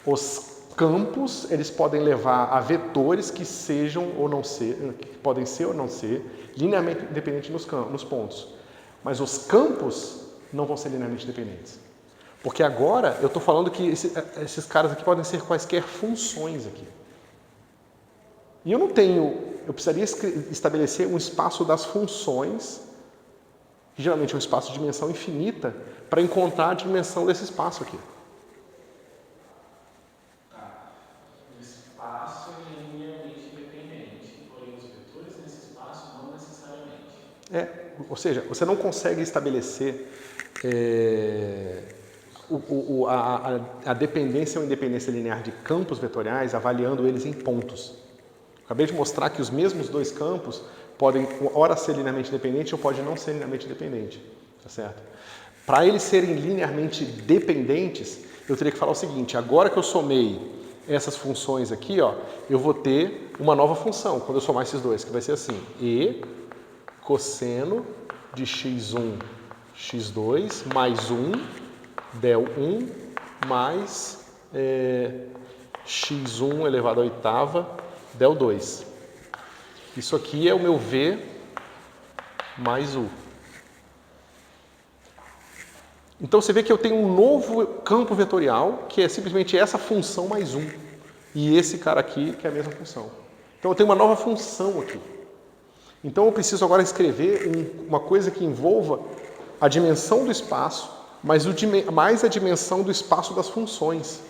A: Os campos, eles podem levar a vetores que sejam ou não ser, que podem ser ou não ser, linearmente independentes nos pontos. Mas os campos não vão ser linearmente independentes. Porque agora eu estou falando que esses caras aqui podem ser quaisquer funções aqui. E eu precisaria estabelecer um espaço das funções, que geralmente é um espaço de dimensão infinita, para encontrar a dimensão desse espaço aqui.
B: O espaço é linearmente independente, porém os vetores nesse espaço não necessariamente.
A: Ou seja, você não consegue estabelecer a dependência ou independência linear de campos vetoriais avaliando eles em pontos. Acabei de mostrar que os mesmos dois campos podem, ora ser linearmente independente ou pode não ser linearmente independente. Tá certo? Para eles serem linearmente dependentes, eu teria que falar o seguinte: agora que eu somei essas funções aqui, ó, eu vou ter uma nova função quando eu somar esses dois, que vai ser assim: E cosseno de x1, x2 mais 1, del 1 mais x1 elevado à oitava, del 2. Isso aqui é o meu V mais U. Então você vê que eu tenho um novo campo vetorial, que é simplesmente essa função mais 1. E esse cara aqui, que é a mesma função. Então eu tenho uma nova função aqui. Então eu preciso agora escrever uma coisa que envolva a dimensão do espaço, mais a dimensão do espaço das funções.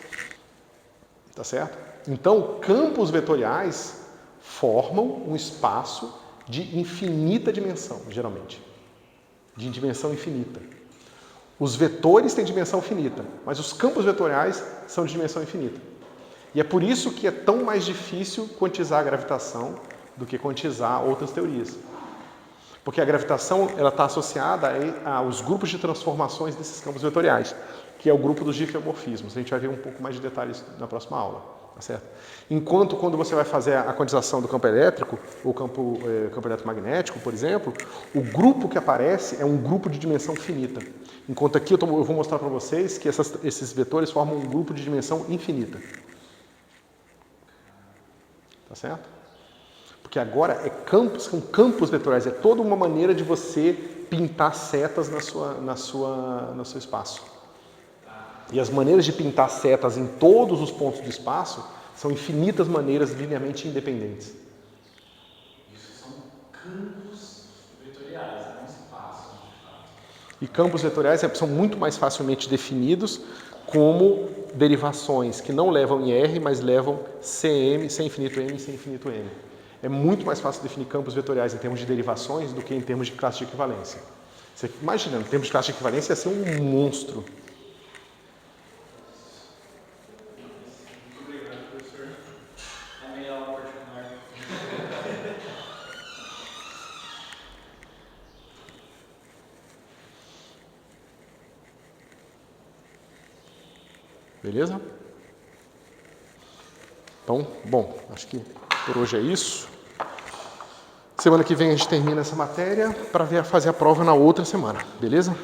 A: Tá certo? Então, campos vetoriais formam um espaço de infinita dimensão, geralmente. De dimensão infinita. Os vetores têm dimensão finita, mas os campos vetoriais são de dimensão infinita. E é por isso que é tão mais difícil quantizar a gravitação do que quantizar outras teorias. Porque a gravitação está associada aos grupos de transformações desses campos vetoriais, que é o grupo dos diffeomorfismos. A gente vai ver um pouco mais de detalhes na próxima aula. Tá certo? Enquanto quando você vai fazer a quantização do campo elétrico, ou campo eletromagnético, por exemplo, o grupo que aparece é um grupo de dimensão finita. Enquanto aqui eu vou mostrar para vocês que esses vetores formam um grupo de dimensão infinita. Tá certo? Porque agora são campos vetoriais, é toda uma maneira de você pintar setas no seu espaço. E as maneiras de pintar setas em todos os pontos do espaço são infinitas maneiras linearmente independentes.
B: Isso são campos vetoriais, não espaços, de fato.
A: E campos vetoriais são muito mais facilmente definidos como derivações que não levam em R, mas levam Cm, C infinito M e C infinito M. É muito mais fácil definir campos vetoriais em termos de derivações do que em termos de classe de equivalência. Você imagina, em termos de classe de equivalência, ia ser um monstro. Beleza? Então, bom, acho que por hoje é isso. Semana que vem a gente termina essa matéria para fazer a prova na outra semana, beleza?